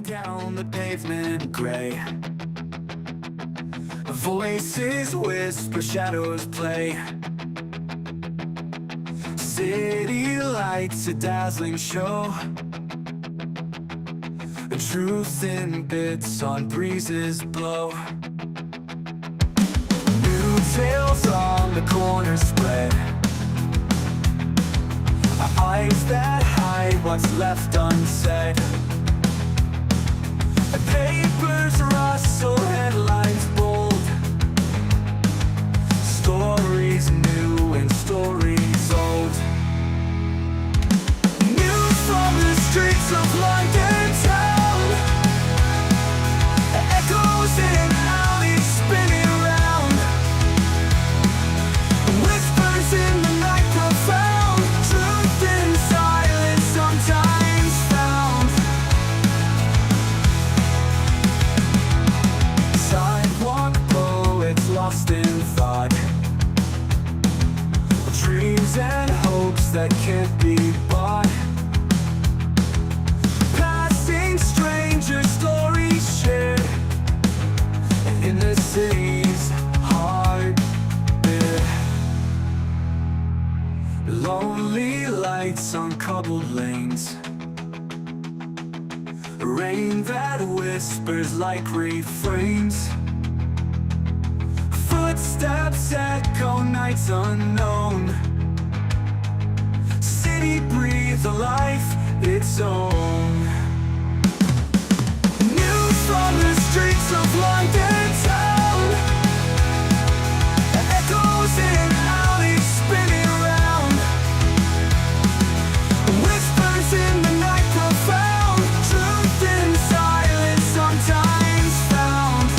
Walking down the pavement gray, voices whisper, shadows play. City lights, a dazzling show, truth in bits on breezes blow. New tales on the corner spread, eyes that hide what's left unsaid. Papers rustle, headlines bold, stories new and stories old. News from the streets of London town, echoes in alleys spinning round, whispers in the night profound, truth in silence sometimes found. Sidewalk poets lost in thought, dreams and hopes that can't be bought. Passing strangers, stories shared in the city's heartbeat. Lonely lights on cobbled lanes, rain that whispers like refrains. Footsteps echo nights unknown, city breathes a life its own. News from the streets of London town, echoes in alleys spinning round, whispers in the night profound, truth in silence sometimes found.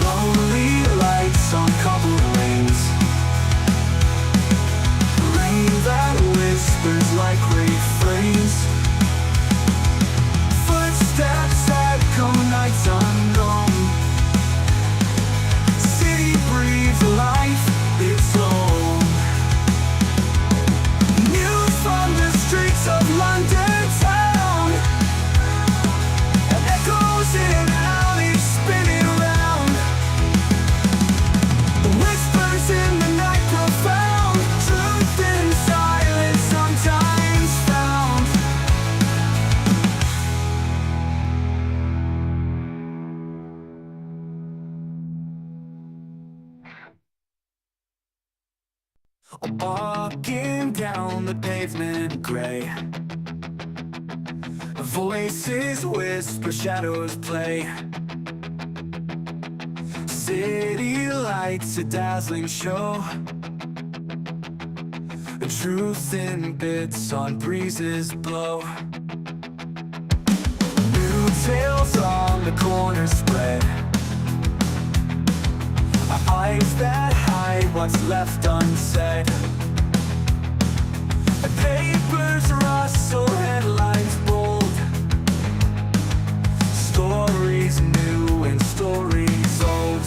Lonely lights on cobbled lanes, rain that whispers like refrains. Footsteps echo nights unknown, city breathes life its own. News from the streets of London town, echoes in alleys spinning round, whispers in the night profound, truth in silence sometimes found. Walking down the pavement gray, voices whisper, shadows play. City lights, a dazzling show, truth in bits on breezes blow. New tales on the corner spread, eyes that hide what's left unsaid. Papers rustle, headlines bold, stories new and stories old.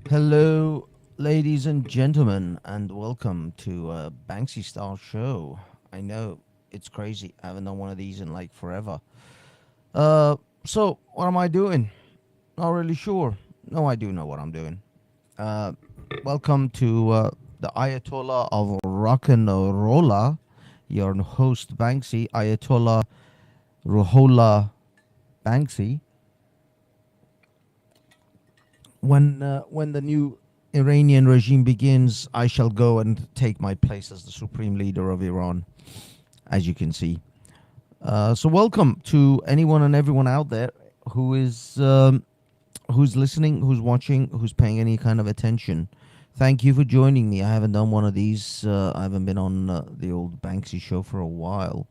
Hello, ladies and gentlemen, and welcome to a Banksy style show. I know it's crazy. I haven't done one of these in like forever. So what am I doing? Not really sure. No, I do know what I'm doing. Welcome to the Ayatollah of Rock and Rolla, your host Banksy, Ayatollah Ruhollah Banksy. When the new Iranian regime begins, I shall go and take my place as the supreme leader of Iran, as you can see. So welcome to anyone and everyone out there who's listening, who's watching, who's paying any kind of attention. Thank you for joining me. I haven't done one of these. I haven't been on the old Banksy show for a while.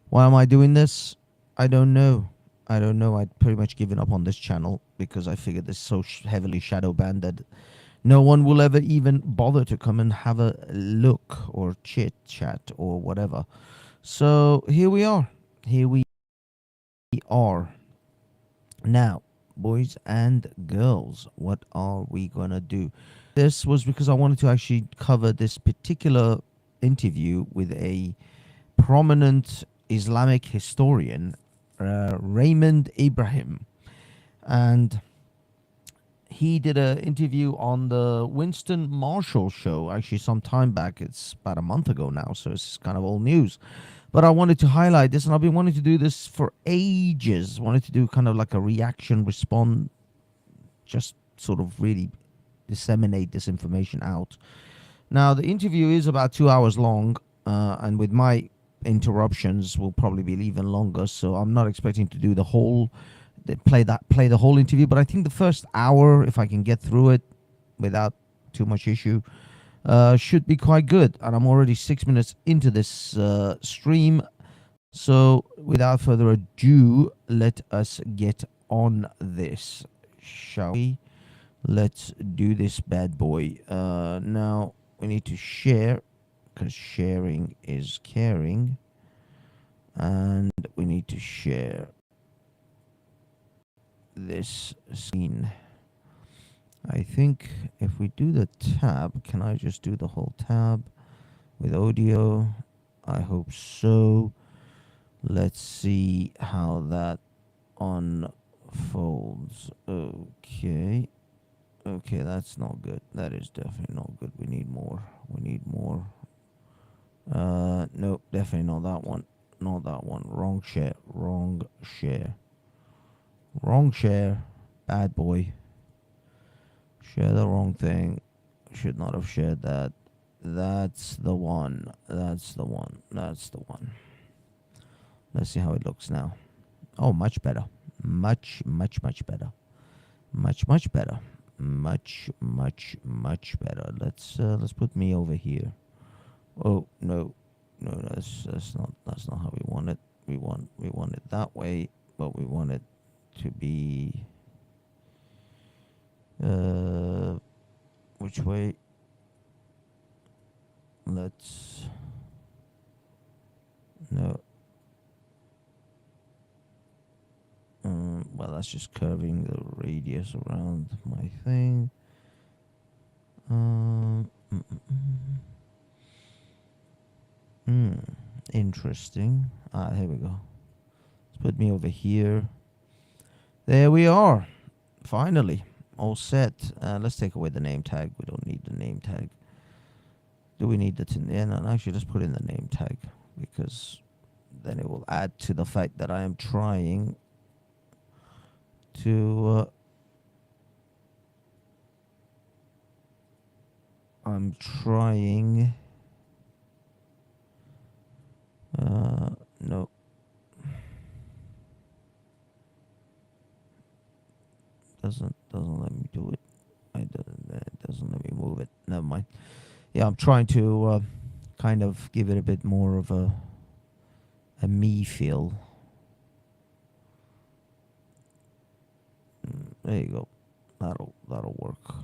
Why am I doing this? I don't know. I'd pretty much given up on this channel because I figured this is so heavily shadow banned that no one will ever even bother to come and have a look or chit chat or whatever. So here we are. Here we are. Now, boys and girls, what are we gonna do? This was because I wanted to actually cover this particular interview with a prominent Islamic historian, Raymond Ibrahim, and he did an interview on the Winston Marshall show actually some time back. It's about a month ago now, so it's kind of old news. But I wanted to highlight this, and I've been wanting to do this for ages. Wanted to do kind of like a reaction, respond, just sort of really disseminate this information out. Now, the interview is about 2 hours long, and with my interruptions, will probably be even longer. So I'm not expecting to do the whole, play the whole interview. But I think the first hour, if I can get through it without too much issue, should be quite good. And I'm already 6 minutes into this stream. So without further ado, let us get on this, shall we? Let's do this bad boy. Now we need to share, because sharing is caring. And we need to share this scene. I think if we do the tab, can I just do the whole tab with audio? I hope so. Let's see how that unfolds. Okay. Okay, that's not good. That is definitely not good. We need more. We need more. Nope, definitely not that one. Not that one. Wrong share. Wrong share. Wrong share. Bad boy. Share the wrong thing. Should not have shared that. That's the one. That's the one. That's the one. Let's see how it looks now. Oh, much better. Much, much, much better. Much, much better. Much, much, much better. Let's put me over here. Oh no, no, that's not how we want it. We want it that way, but we want it to be which way? Let's no. Well, that's just curving the radius around my thing. Interesting. Here we go. Let's put me over here. There we are. Finally, all set. Let's take away the name tag. We don't need the name tag. Do we need the? Yeah, no, actually, just put in the name tag, because then it will add to the fact that I am trying to I'm trying no, doesn't let me do it. It doesn't let me move it. Never mind. Yeah, I'm trying to kind of give it a bit more of a me feel. There you go. That'll work.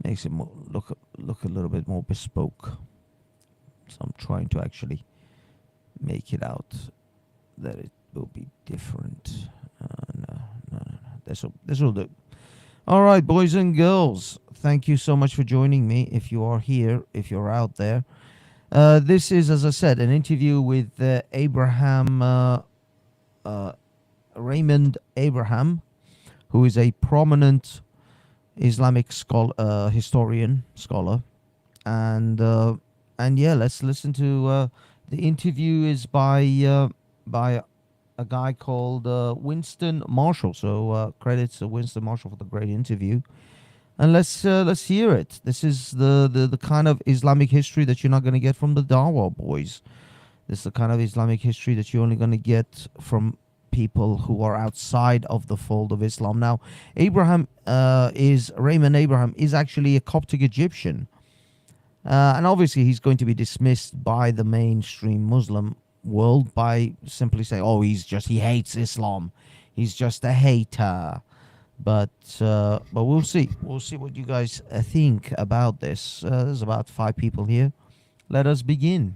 Makes it more look a little bit more bespoke. So I'm trying to actually make it out that it will be different. No. This will do. All right, boys and girls. Thank you so much for joining me. If you are here, if you're out there, this is, as I said, an interview with Raymond Abraham, who is a prominent Islamic scholar, scholar, and yeah, let's listen to the interview. Is by a guy called Winston Marshall. So credits to Winston Marshall for the great interview, and let's hear it. This is the kind of Islamic history that you're not going to get from the Dawa boys. This is the kind of Islamic history that you're only going to get from people who are outside of the fold of Islam. Now, Raymond Abraham is actually a Coptic Egyptian. And obviously he's going to be dismissed by the mainstream Muslim world by simply saying, oh, he hates Islam. He's just a hater. But we'll see. We'll see what you guys think about this. There's about 5 people here. Let us begin.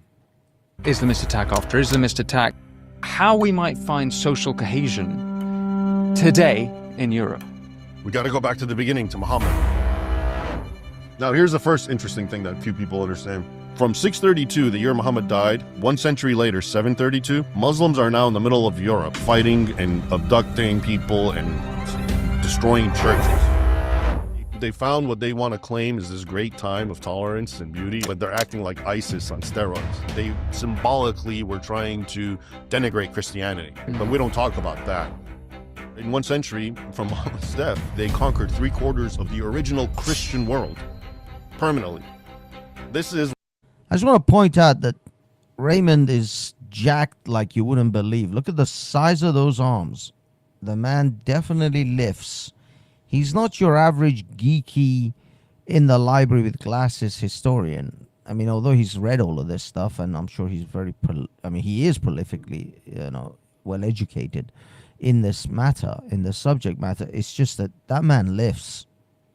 Islamist attack after Islamist attack, how we might find social cohesion today in Europe. We got to go back to the beginning, to Muhammad. Now, here's the first interesting thing that few people understand. From 632, the year Muhammad died, 1 century later, 732, Muslims are now in the middle of Europe, fighting and abducting people and destroying churches. They found what they want to claim is this great time of tolerance and beauty, but they're acting like ISIS on steroids. They symbolically were trying to denigrate Christianity, but we don't talk about that. In 1 century from Muhammad's death, they conquered 3/4 of the original Christian world permanently. This is. I just want to point out that Raymond is jacked like you wouldn't believe. Look at the size of those arms. The man definitely lifts. He's not your average geeky in the library with glasses historian. I mean, although he's read all of this stuff, and I'm sure he's he is prolifically, well educated in this matter, in the subject matter. It's just that man lifts.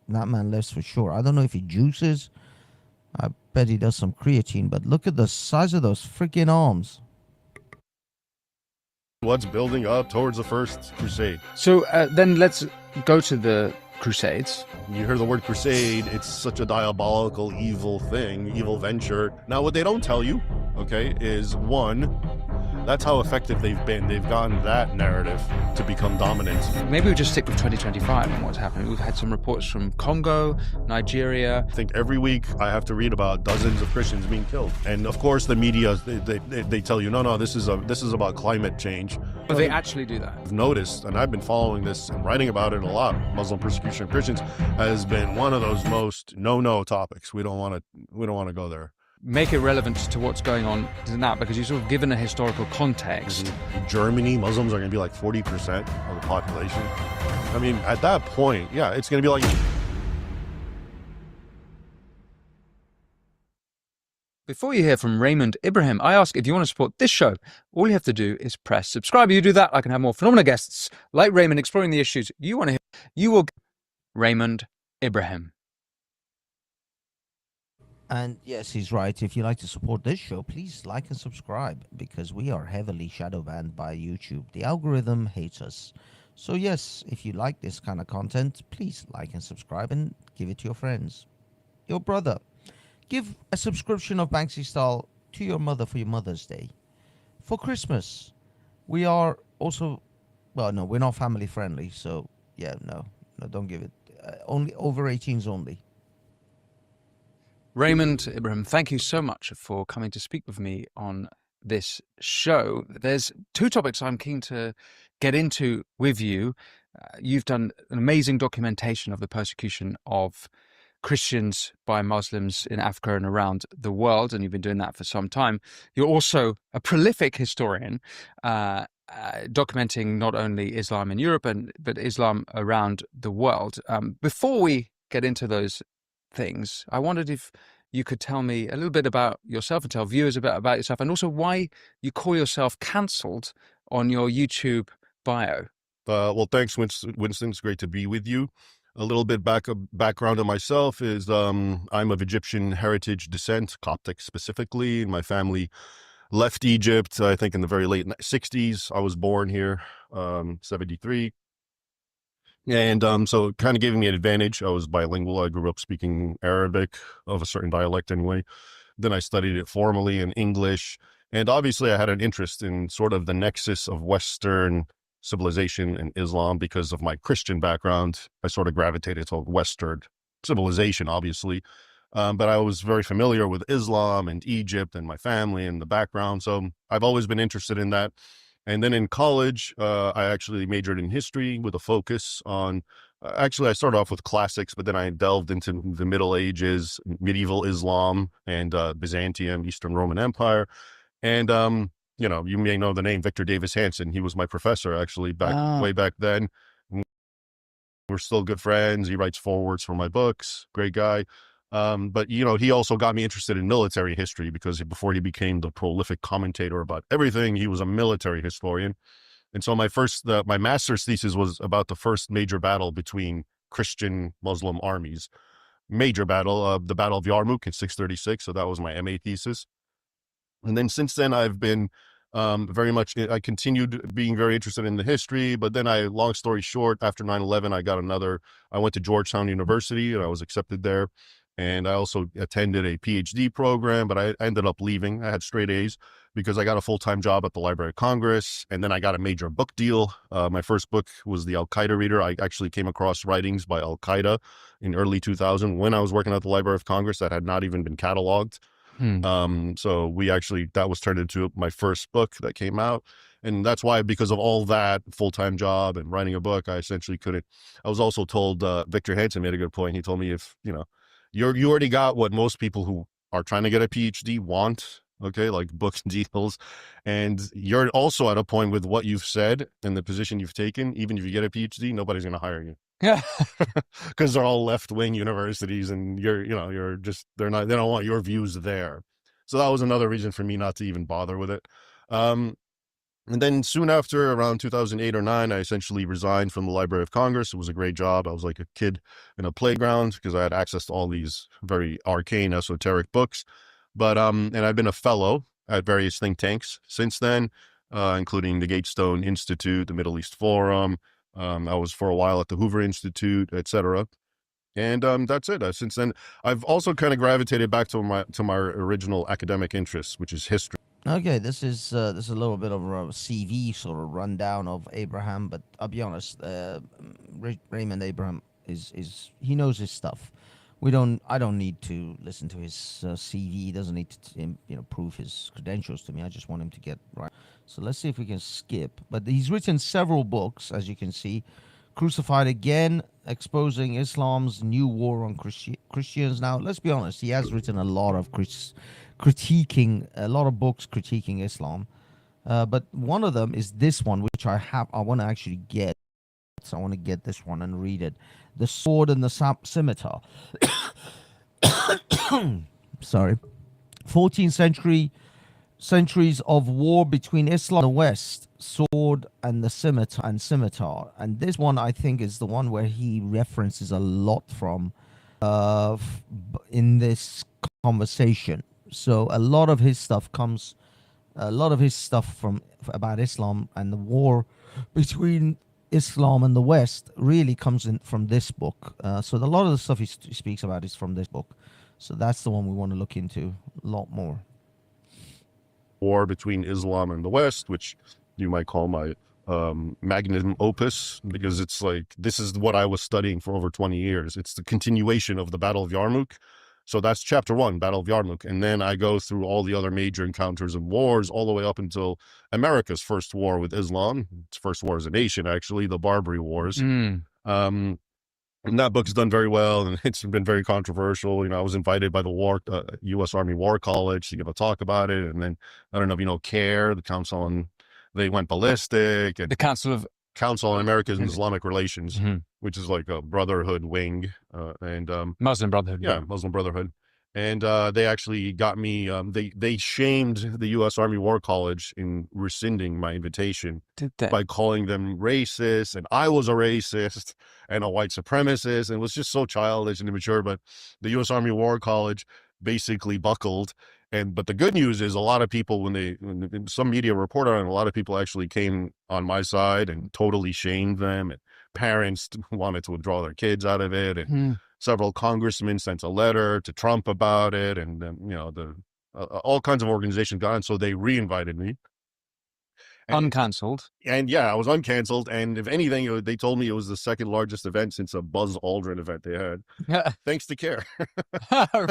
That man lifts for sure. I don't know if he juices. I bet he does some creatine, but look at the size of those freaking arms. What's building up towards the First Crusade. So then let's go to the Crusades. You hear the word crusade, it's such a diabolical, evil thing, evil venture. Now, what they don't tell you, okay, is one, that's how effective they've been. They've gotten that narrative to become dominant. Maybe we just stick with 2025 and what's happening. We've had some reports from Congo, Nigeria. I think every week I have to read about dozens of Christians being killed. And of course the media, they tell you, no, this is about climate change. But they actually do that. I've noticed, and I've been following this and writing about it a lot, Muslim persecution of Christians has been one of those most no topics. We don't want to go there. Make it relevant to what's going on in that, because you've sort of given a historical context. In Germany, Muslims are going to be like 40% of the population. I mean, at that point, yeah, it's going to be like. Before you hear from Raymond Ibrahim, I ask if you want to support this show, all you have to do is press subscribe. You do that, I can have more phenomenal guests like Raymond exploring the issues you want to hear. You will get Raymond Ibrahim. And yes, he's right. If you like to support this show, please like and subscribe, because we are heavily shadow banned by YouTube. The algorithm hates us. So yes, if you like this kind of content, please like and subscribe and give it to your friends. Your brother. Give a subscription of Banksy Style to your mother for your Mother's Day. For Christmas, we are also, well, no, we're not family friendly. So yeah, no, don't give it. Only over 18s only. Raymond Ibrahim, thank you so much for coming to speak with me on this show. There's 2 topics I'm keen to get into with you. You've done an amazing documentation of the persecution of Christians by Muslims in Africa and around the world, and you've been doing that for some time. You're also a prolific historian, documenting not only Islam in Europe, but Islam around the world. Before we get into those things, I wondered if you could tell me a little bit about yourself and tell viewers a bit about yourself, and also why you call yourself cancelled on your YouTube bio. Well, thanks, Winston. It's great to be with you. A little bit background on myself is I'm of Egyptian heritage descent, Coptic specifically. My family left Egypt, I think, in the very late 60s. I was born here, 73. And so it kind of gave me an advantage. I was bilingual. I grew up speaking Arabic, of a certain dialect anyway. Then I studied it formally in English. And obviously I had an interest in sort of the nexus of Western civilization and Islam because of my Christian background. I sort of gravitated toward Western civilization, obviously. But I was very familiar with Islam and Egypt and my family and the background. So I've always been interested in that. And then in college, I actually majored in history with a focus on, actually I started off with classics, but then I delved into the Middle Ages, medieval Islam, and Byzantium, Eastern Roman Empire. And, you may know the name Victor Davis Hanson. He was my professor, actually, way back then. We're still good friends. He writes forewords for my books. Great guy. But he also got me interested in military history because before he became the prolific commentator about everything, he was a military historian. And so my master's thesis was about the first major battle between Christian Muslim armies. Major battle, the Battle of Yarmouk in 636. So that was my MA thesis. And then since then, I've been very much, I continued being very interested in the history, but then long story short, after 9/11, I went to Georgetown University and I was accepted there. And I also attended a PhD program, but I ended up leaving. I had straight A's because I got a full-time job at the Library of Congress. And then I got a major book deal. My first book was the Al-Qaeda Reader. I actually came across writings by Al-Qaeda in early 2000 when I was working at the Library of Congress that had not even been cataloged. So that was turned into my first book that came out. And that's why, because of all that full-time job and writing a book, I essentially couldn't. I was also told, Victor Hansen made a good point. He told me, if, you already got what most people who are trying to get a PhD want, okay, like book deals. And you're also at a point with what you've said and the position you've taken, even if you get a PhD, nobody's going to hire you. Yeah. Because they're all left-wing universities and they don't want your views there. So that was another reason for me not to even bother with it. And then soon after, around 2008 or 9, I essentially resigned from the Library of Congress. It was a great job. I was like a kid in a playground because I had access to all these very arcane, esoteric books. But and I've been a fellow at various think tanks since then, including the Gatestone Institute, the Middle East Forum. I was for a while at the Hoover Institute, etc. And that's it. Since then, I've also kind of gravitated back to my original academic interests, which is history. Okay, this is a little bit of a CV sort of rundown of Abraham, but I'll be honest, Raymond Abraham is he knows his stuff. I don't need to listen to his CV. He doesn't need to prove his credentials to me. I just want him to get right. So let's see if we can skip. But he's written several books, as you can see. Crucified Again, Exposing Islam's New War on Christians. Now, let's be honest, he has written a lot of books critiquing Islam. But one of them is this one, which I want to actually get. So I want to get this one and read it. The Sword and the Scimitar. Sorry. 14th centuries of war between Islam and the West, sword and the scimitar. And this one, I think, is the one where he references a lot from in this conversation. So a lot of his stuff from about Islam and the war between Islam and the West really comes in from this book. So a lot of the stuff he speaks about is from this book. So that's the one we want to look into a lot more. War between Islam and the West, which you might call my magnum opus, because it's like, this is what I was studying for over 20 years. It's the continuation of the Battle of Yarmouk. So that's chapter 1, Battle of Yarmouk. And then I go through all the other major encounters and wars all the way up until America's first war with Islam. Its first war as a nation, actually, the Barbary Wars. And that book's done very well, and it's been very controversial. I was invited by the U.S. Army War College to give a talk about it. And then, I don't know if you know CARE, the Council on, they went ballistic. And the Council on American and Islamic Relations, which is like a brotherhood wing, and Muslim Brotherhood. Yeah, Muslim Brotherhood. And they actually got me, they shamed the U.S. Army War College in rescinding my invitation by calling them racist. And I was a racist and a white supremacist. And it was just so childish and immature. But the U.S. Army War College basically buckled. But the good news is, a lot of people, when some media reported on it, a lot of people actually came on my side and totally shamed them. And parents wanted to withdraw their kids out of it. And several congressmen sent a letter to Trump about it. And all kinds of organizations got in. So they re-invited me. Uncancelled. And yeah, I was uncancelled. And if anything, they told me it was the second largest event since a Buzz Aldrin event they had. Thanks to CARE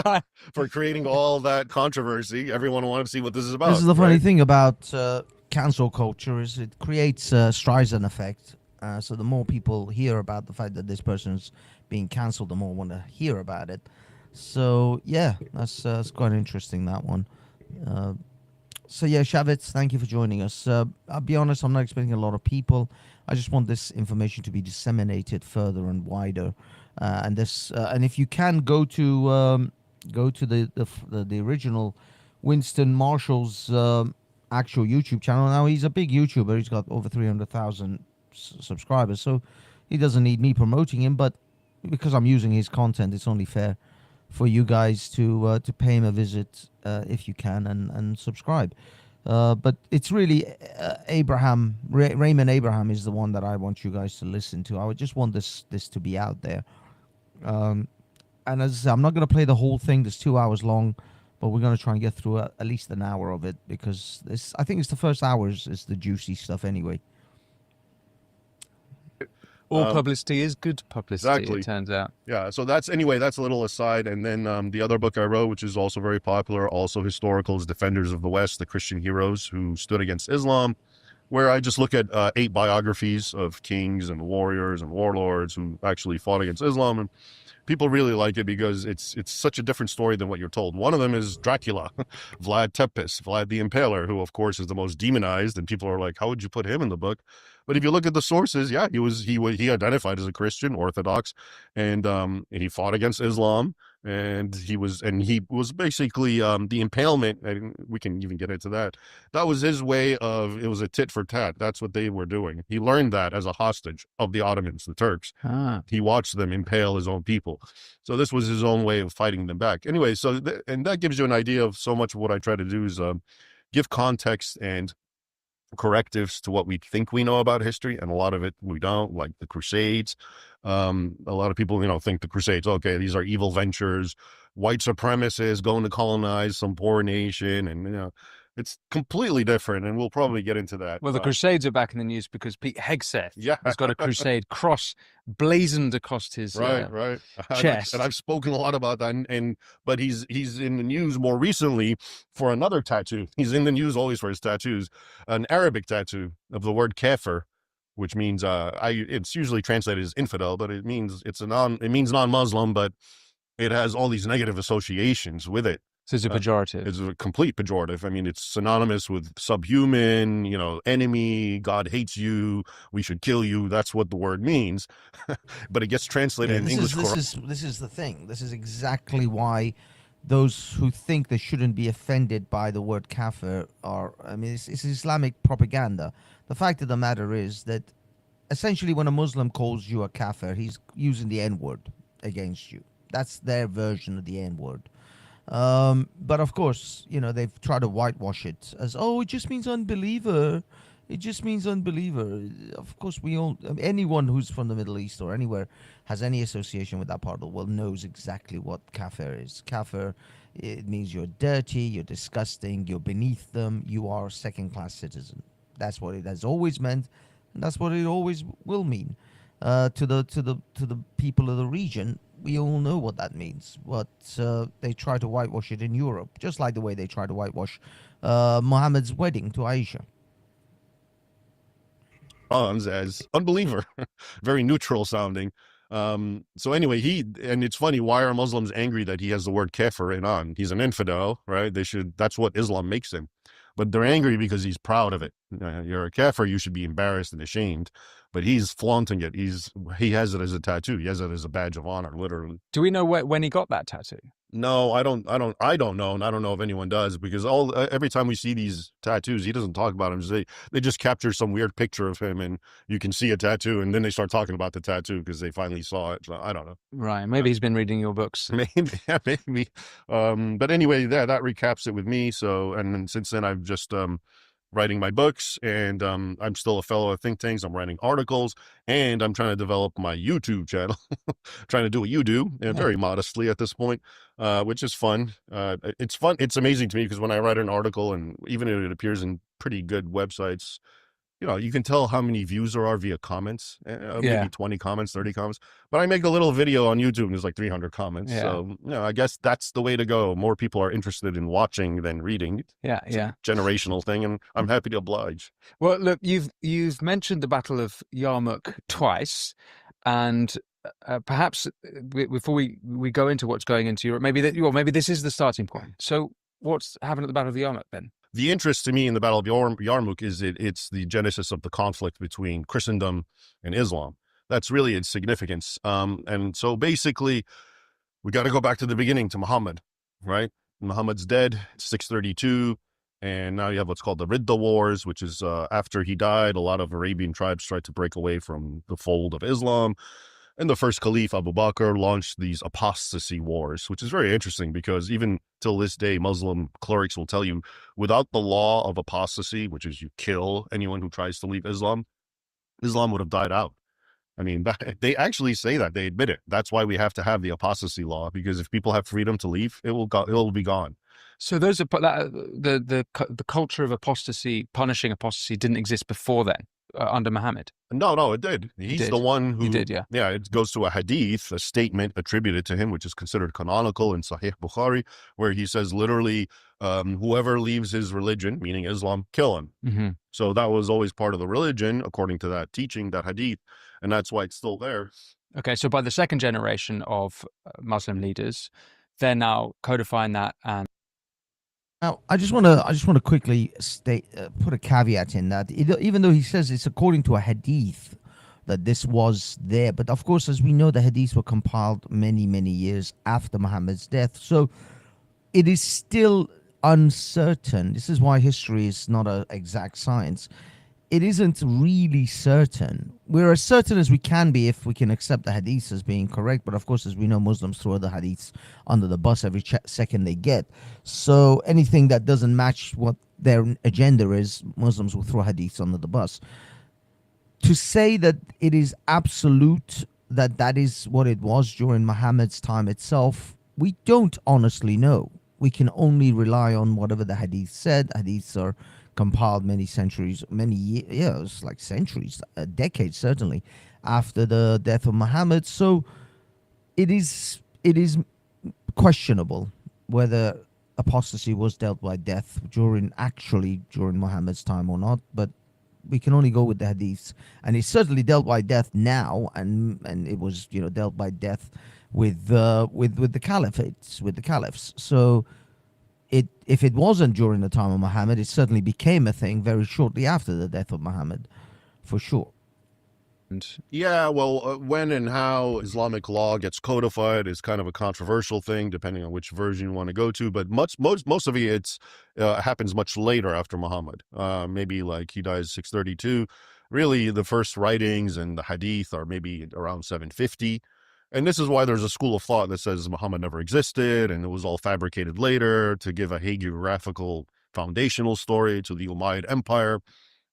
Right. for creating all that controversy. Everyone wanted to see what this is about. This is the funny thing about cancel culture, is it creates a Streisand effect. So the more people hear about the fact that this person's being cancelled, the more want to hear about it. So yeah, that's quite interesting, that one. So yeah, Shavitz, thank you for joining us. I'll be honest, I'm not expecting a lot of people. I just want this information to be disseminated further and wider. And if you can go to the original Winston Marshall's actual YouTube channel. Now he's a big YouTuber. He's got over 300,000 subscribers, so he doesn't need me promoting him. But because I'm using his content, it's only fair for you guys to pay him a visit if you can and subscribe. But it's really Raymond Abraham is the one that I want you guys to listen to. I would just want this to be out there. Um, and as I said, I'm not going to play the whole thing. That's 2 hours long, but we're going to try and get through at least an hour of it because I think it's the first hour is the juicy stuff anyway. All publicity is good publicity, exactly. it turns out. Yeah, so that's a little aside. And then the other book I wrote, which is also very popular, also historical, is Defenders of the West, the Christian heroes who stood against Islam, where I just look at 8 biographies of kings and warriors and warlords who actually fought against Islam. And people really like it because it's such a different story than what you're told. One of them is Dracula, Vlad Tepes, Vlad the Impaler, who of course is the most demonized, and people are like, how would you put him in the book? But if you look at the sources, yeah, he identified as a Christian, Orthodox, and he fought against Islam, and he was basically the impalement, and we can even get into that. That was his way of, it was a tit for tat. That's what they were doing. He learned that as a hostage of the Ottomans, the Turks. He watched them impale his own people. So this was his own way of fighting them back. Anyway, so and that gives you an idea of so much of what I try to do is give context and correctives to what we think we know about history, and a lot of it we don't, like the Crusades. A lot of people think the Crusades, okay, these are evil ventures, white supremacists going to colonize some poor nation, and it's completely different, and we'll probably get into that. Well, the Crusades are back in the news because Pete Hegseth Yeah. has got a crusade cross blazoned across his right. chest. And I've spoken a lot about that, but he's in the news more recently for another tattoo. He's in the news always for his tattoos, an Arabic tattoo of the word kafir, which means it's usually translated as infidel, but it means non-Muslim, but it has all these negative associations with it. So it's a pejorative. It's a complete pejorative. I mean, it's synonymous with subhuman, enemy, God hates you, we should kill you. That's what the word means. But it gets translated in English. This is the thing. This is exactly why those who think they shouldn't be offended by the word kafir are, I mean, it's Islamic propaganda. The fact of the matter is that essentially when a Muslim calls you a kafir, he's using the N-word against you. That's their version of the N-word. But of course, they've tried to whitewash it as, oh, it just means unbeliever. It just means unbeliever. Of course, anyone who's from the Middle East or anywhere has any association with that part of the world knows exactly what kafir is. Kafir, it means you're dirty, you're disgusting, you're beneath them, you are a second-class citizen. That's what it has always meant, and that's what it always will mean. To the people of the region, we all know what that means. But they try to whitewash it in Europe, just like the way they try to whitewash Muhammad's wedding to Aisha. As unbeliever, very neutral sounding. So anyway, and it's funny, why are Muslims angry that he has the word kafir in on? He's an infidel, right? That's what Islam makes him. But they're angry because he's proud of it. You're a kafir, you should be embarrassed and ashamed. But he's flaunting it. He has it as a tattoo. He has it as a badge of honor, literally. Do we know when he got that tattoo? No, I don't know, and I don't know if anyone does, because every time we see these tattoos, he doesn't talk about them. They just capture some weird picture of him, and you can see a tattoo, and then they start talking about the tattoo because they finally saw it. So I don't know. Right, maybe he's been reading your books. Maybe, yeah, maybe. But anyway, that recaps it with me. So, and then since then, I've just writing my books, and I'm still a fellow at think tanks. I'm writing articles, and I'm trying to develop my YouTube channel, trying to do what you do, and very modestly at this point, which is fun. It's fun. It's amazing to me because when I write an article, and even if it appears in pretty good websites, you can tell how many views there are via comments, maybe 20 comments, 30 comments. But I make a little video on YouTube and there's like 300 comments. Yeah. So, I guess that's the way to go. More people are interested in watching than reading. It's a generational thing, and I'm happy to oblige. Well, look, you've mentioned the Battle of Yarmouk twice, and perhaps before we go into what's going into Europe, maybe this is the starting point. So what's happened at the Battle of Yarmouk then? The interest to me in the Battle of Yarmouk is it's the genesis of the conflict between Christendom and Islam. That's really its significance. And so basically, we got to go back to the beginning, to Muhammad, right? Muhammad's dead, 632. And now you have what's called the Ridda Wars, which is after he died, a lot of Arabian tribes tried to break away from the fold of Islam. And the first Caliph, Abu Bakr, launched these apostasy wars, which is very interesting because even till this day, Muslim clerics will tell you without the law of apostasy, which is you kill anyone who tries to leave Islam, Islam would have died out. I mean, they actually say that. They admit it. That's why we have to have the apostasy law, because if people have freedom to leave, it will be gone. So those are the culture of apostasy, punishing apostasy, didn't exist before then under Muhammad. No, it did. He's did. the one who He did, yeah. Yeah, it goes to a hadith, a statement attributed to him, which is considered canonical in Sahih Bukhari, where he says literally, whoever leaves his religion, meaning Islam, kill him. Mm-hmm. So that was always part of the religion, according to that teaching, that hadith, and that's why it's still there. Okay, so by the second generation of Muslim leaders, they're now codifying that. And Now, I just want to quickly state, put a caveat in that even though he says it's according to a hadith that this was there, but of course, as we know, the hadiths were compiled many years after Muhammad's death, so it is still uncertain. This is why history is not an exact science. It isn't really certain. We're as certain as we can be if we can accept the hadiths as being correct. But of course, as we know, Muslims throw the hadiths under the bus every second they get. So anything that doesn't match what their agenda is, Muslims will throw hadiths under the bus. To say that it is absolute, that is what it was during Muhammad's time itself, we don't honestly know. We can only rely on whatever the hadith said. Hadiths are compiled many centuries, many years, like centuries, decades certainly, after the death of Muhammad. So it is questionable whether apostasy was dealt by death during Muhammad's time or not. But we can only go with the hadiths, and it's certainly dealt by death now, and it was dealt by death with the caliphates, with the caliphs. So if it wasn't during the time of Muhammad, it certainly became a thing very shortly after the death of Muhammad, for sure. Yeah, well, when and how Islamic law gets codified is kind of a controversial thing, depending on which version you want to go to. But most of it happens much later after Muhammad. Maybe like he dies 632. Really, the first writings and the hadith are maybe around 750. And this is why there's a school of thought that says Muhammad never existed and it was all fabricated later to give a hagiographical foundational story to the Umayyad Empire.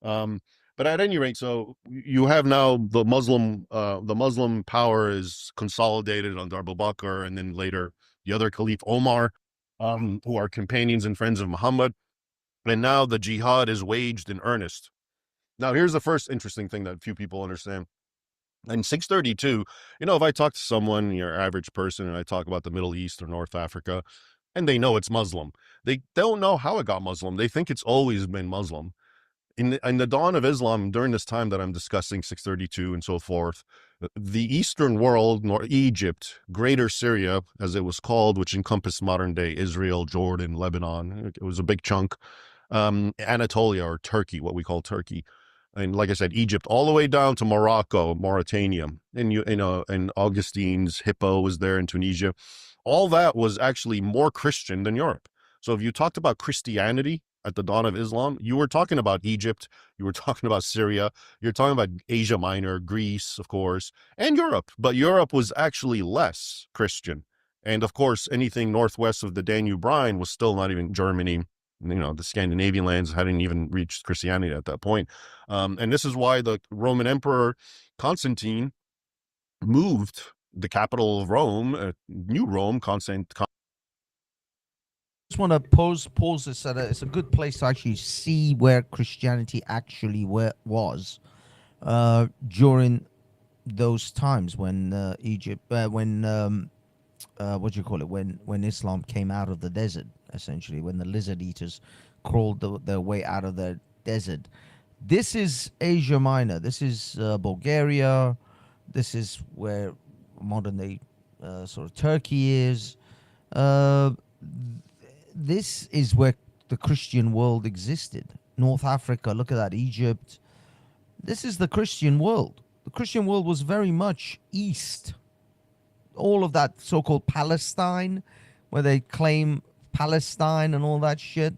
But at any rate, so you have now the Muslim power is consolidated under Abu Bakr, and then later the other Caliph Omar, who are companions and friends of Muhammad. And now the jihad is waged in earnest. Now, here's the first interesting thing that few people understand. In 632, if I talk to someone, your average person, and I talk about the Middle East or North Africa, and they know it's Muslim, they don't know how it got Muslim. They think it's always been Muslim. In the dawn of Islam, during this time that I'm discussing, 632 and so forth, the Eastern world, Egypt, Greater Syria, as it was called, which encompassed modern-day Israel, Jordan, Lebanon, it was a big chunk, Anatolia, or Turkey, what we call Turkey, and like I said, Egypt, all the way down to Morocco, Mauritania, and Augustine's Hippo was there in Tunisia. All that was actually more Christian than Europe. So if you talked about Christianity at the dawn of Islam, you were talking about Egypt, you were talking about Syria, you're talking about Asia Minor, Greece, of course, and Europe. But Europe was actually less Christian. And of course, anything northwest of the Danube Rhine was still not even Germany. The Scandinavian lands hadn't even reached Christianity at that point. And this is why the Roman Emperor Constantine moved the capital of Rome, New Rome, Just want to pause this it's a good place to actually see where Christianity actually was during those times when Egypt, when Islam came out of the desert, essentially, when the lizard eaters crawled their way out of the desert. This is Asia Minor. This is Bulgaria. This is where modern day sort of Turkey is. This is where the Christian world existed. North Africa, look at that, Egypt. This is the Christian world. The Christian world was very much east. All of that so-called Palestine, where they claim Palestine and all that shit,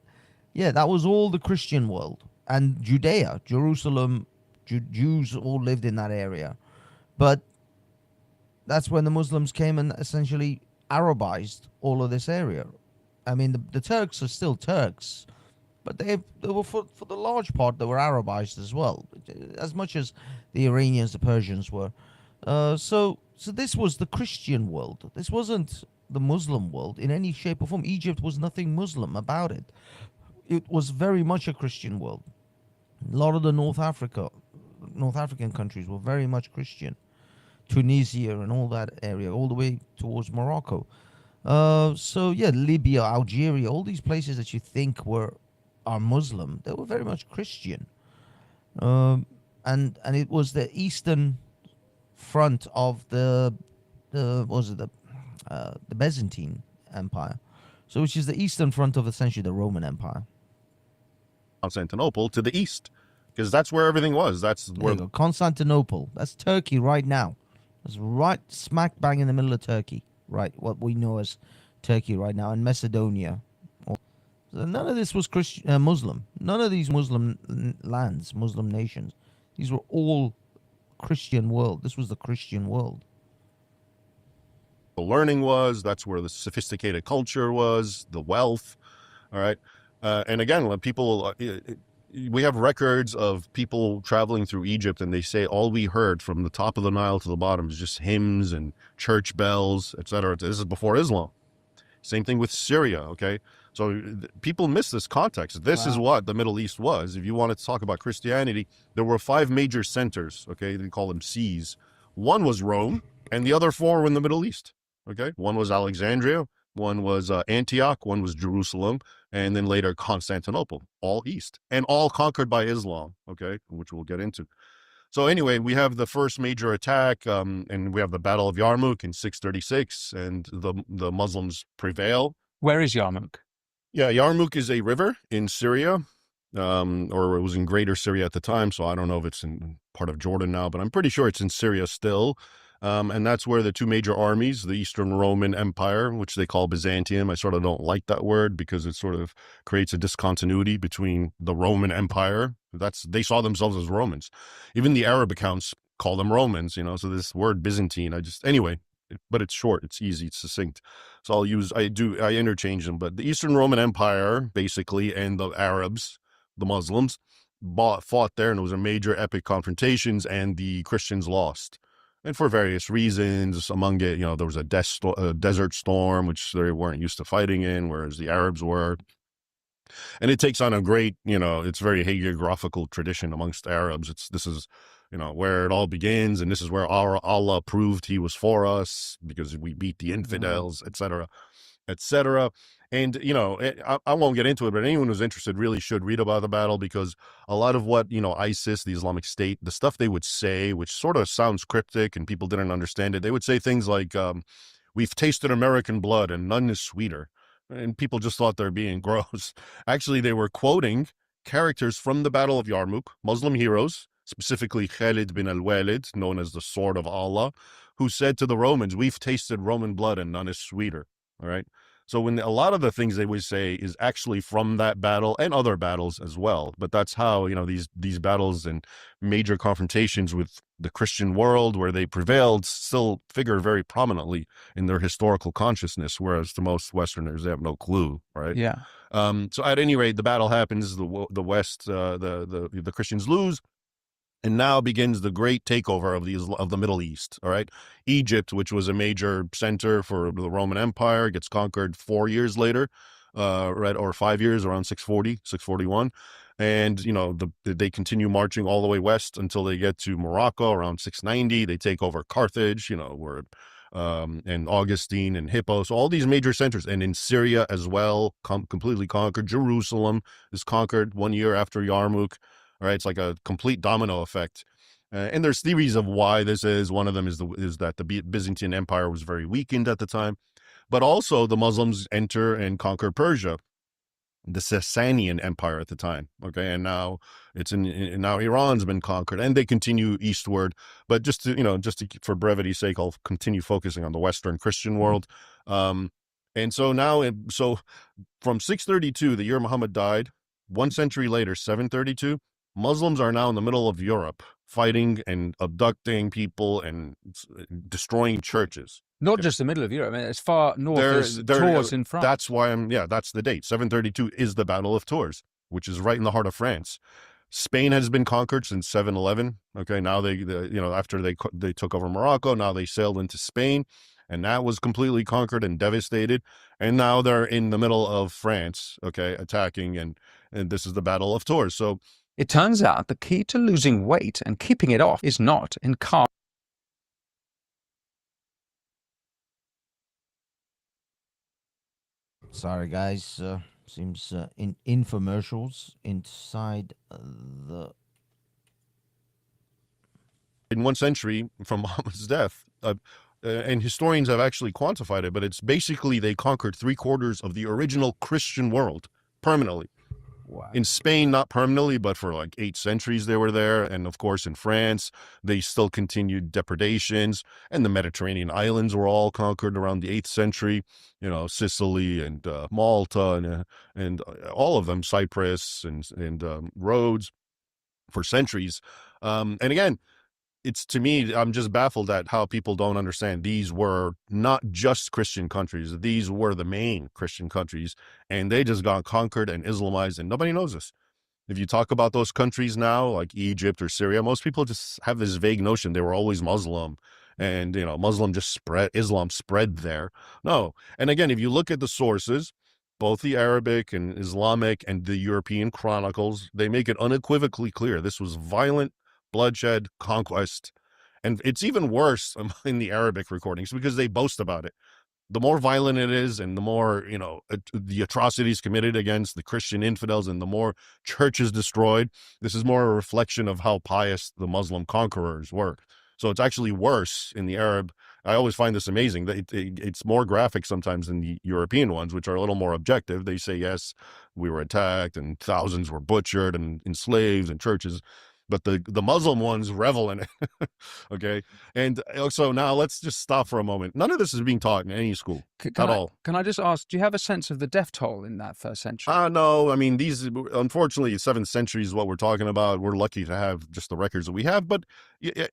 Yeah, that was all the Christian world and Judea, Jerusalem. Jews all lived in that area, but that's when the Muslims came and essentially Arabized all of this area. I mean, the Turks are still Turks, but they were for the large part they were Arabized as well, as much as the Iranians, the Persians were. So this was the Christian world. This wasn't the Muslim world in any shape or form. Egypt was nothing Muslim about it. It was very much a Christian world. A lot of the North African countries were very much Christian. Tunisia and all that area, all the way towards Morocco. So yeah, Libya, Algeria, all these places that you think are Muslim, they were very much Christian. And it was the eastern front of the what was it the Byzantine Empire, so which is the eastern front of essentially the Roman Empire. Constantinople to the east, because that's where everything was. That's There where you go. Constantinople. That's Turkey right now. It's right smack bang in the middle of Turkey. Right, what we know as Turkey right now, and Macedonia. So none of this was Christian, Muslim. None of these Muslim lands, Muslim nations. These were all Christian world. This was the Christian world. the learning was. That's where the sophisticated culture was, the wealth. All right. And again, when people, we have records of people traveling through Egypt, and they say all we heard from the top of the Nile to the bottom is just hymns and church bells, etc. This is before Islam. Same thing with Syria. Okay. So people miss this context. This is what the Middle East was. If you wanted to talk about Christianity, there were 5 major centers. Okay. They call them Sees. One was Rome, and the other 4 were in the Middle East. Okay. One was Alexandria, one was Antioch, one was Jerusalem, and then later Constantinople, all east, and all conquered by Islam. Okay. Which we'll get into. So anyway, we have the first major attack, and we have the Battle of Yarmouk in 636, and the Muslims prevail. Where is Yarmouk? Yeah, Yarmouk is a river in Syria, or it was in Greater Syria at the time, so I don't know if it's in part of Jordan now, but I'm pretty sure it's in Syria still. And that's where the 2 major armies, the Eastern Roman Empire, which they call Byzantium. I sort of don't like that word because it sort of creates a discontinuity between the Roman Empire. They saw themselves as Romans. Even the Arab accounts call them Romans, so this word Byzantine, anyway, but it's short, it's easy, it's succinct. So I interchange them. But the Eastern Roman Empire, basically, and the Arabs, the Muslims, fought there, and it was a major epic confrontations, and the Christians lost. And for various reasons, among it, there was a desert storm, which they weren't used to fighting in, whereas the Arabs were. And it takes on a great, it's very hagiographical tradition amongst Arabs. This is, where it all begins, and this is where Allah proved he was for us because we beat the infidels, etc., etc. And, I won't get into it, but anyone who's interested really should read about the battle, because a lot of what, ISIS, the Islamic State, the stuff they would say, which sort of sounds cryptic and people didn't understand it, they would say things like, we've tasted American blood and none is sweeter. And people just thought they're being gross. Actually, they were quoting characters from the Battle of Yarmouk, Muslim heroes, specifically Khalid bin al-Walid, known as the Sword of Allah, who said to the Romans, we've tasted Roman blood and none is sweeter. All right. So when a lot of the things they would say is actually from that battle and other battles as well. But that's how, these battles and major confrontations with the Christian world where they prevailed still figure very prominently in their historical consciousness, whereas to most Westerners, they have no clue, right? Yeah. So at any rate, the battle happens, the West, the Christians lose. And now begins the great takeover of the Middle East. All right, Egypt, which was a major center for the Roman Empire, gets conquered 4 years later, right, or 5 years, around 640, 641, and they continue marching all the way west until they get to Morocco around 690. They take over Carthage, where and Augustine and Hippo, so all these major centers, and in Syria as well, completely conquered. Jerusalem is conquered 1 year after Yarmouk. All right, it's like a complete domino effect. And there's theories of why this is. One of them is that the Byzantine Empire was very weakened at the time, but also the Muslims enter and conquer Persia, the Sasanian Empire at the time. Okay, and now now Iran's been conquered, and they continue eastward. But for brevity's sake, I'll continue focusing on the Western Christian world. And so now, from 632, the year Muhammad died, 1 century later, 732, Muslims are now in the middle of Europe fighting and abducting people and destroying churches. Not just the middle of Europe. I mean, as far north as There, Tours in France. that's why that's the date. 732 is the Battle of Tours, which is right in the heart of France. Spain has been conquered since 711. Okay, now after they took over Morocco, now they sailed into Spain, and that was completely conquered and devastated. And now they're in the middle of France, okay, attacking, and this is the Battle of Tours. So it turns out the key to losing weight and keeping it off is not in carbs. Sorry, guys. Seems in infomercials inside the. in 1 century from Muhammad's death, and historians have actually quantified it, but it's basically they conquered 3/4 of the original Christian world permanently. Wow. In Spain, not permanently, but for like 8 centuries they were there. And of course, in France, they still continued depredations. And the Mediterranean islands were all conquered around the 8th century. Sicily and Malta and all of them, Cyprus and Rhodes, for centuries. And again, it's, to me, I'm just baffled at how people don't understand these were not just Christian countries. These were the main Christian countries, and they just got conquered and Islamized, and nobody knows this. If you talk about those countries now, like Egypt or Syria, most people just have this vague notion they were always Muslim, and Islam spread there. No. And again, if you look at the sources, both the Arabic and Islamic and the European chronicles, they make it unequivocally clear this was violent bloodshed, conquest. And it's even worse in the Arabic recordings because they boast about it. The more violent it is, and the more, the atrocities committed against the Christian infidels, and the more churches destroyed, this is more a reflection of how pious the Muslim conquerors were. So it's actually worse in the Arab. I always find this amazing that it's more graphic sometimes than the European ones, which are a little more objective. They say, yes, we were attacked and thousands were butchered and enslaved and churches. But the Muslim ones revel in it. Okay. And so now let's just stop for a moment. None of this is being taught in any school at all. Can I just ask, do you have a sense of the death toll in that first century? No. I mean, unfortunately, 7th century is what we're talking about. We're lucky to have just the records that we have. But,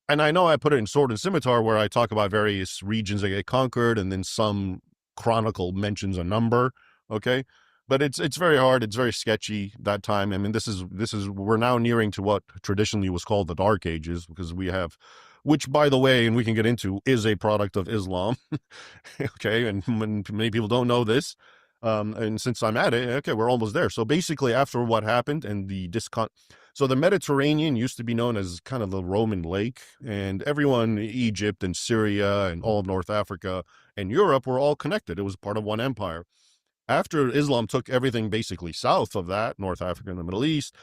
and I know I put it in Sword and Scimitar where I talk about various regions that get conquered, and then some chronicle mentions a number. Okay. But it's very hard. It's very sketchy that time. I mean, this is we're now nearing to what traditionally was called the Dark Ages, because we have, which, by the way, and we can get into, is a product of Islam. Okay, and many people don't know this. And since I'm at it, okay, we're almost there. So basically, after what happened and so the Mediterranean used to be known as kind of the Roman lake, and everyone, Egypt and Syria and all of North Africa and Europe, were all connected. It was part of one empire. After Islam took everything basically south of that, North Africa and the Middle East,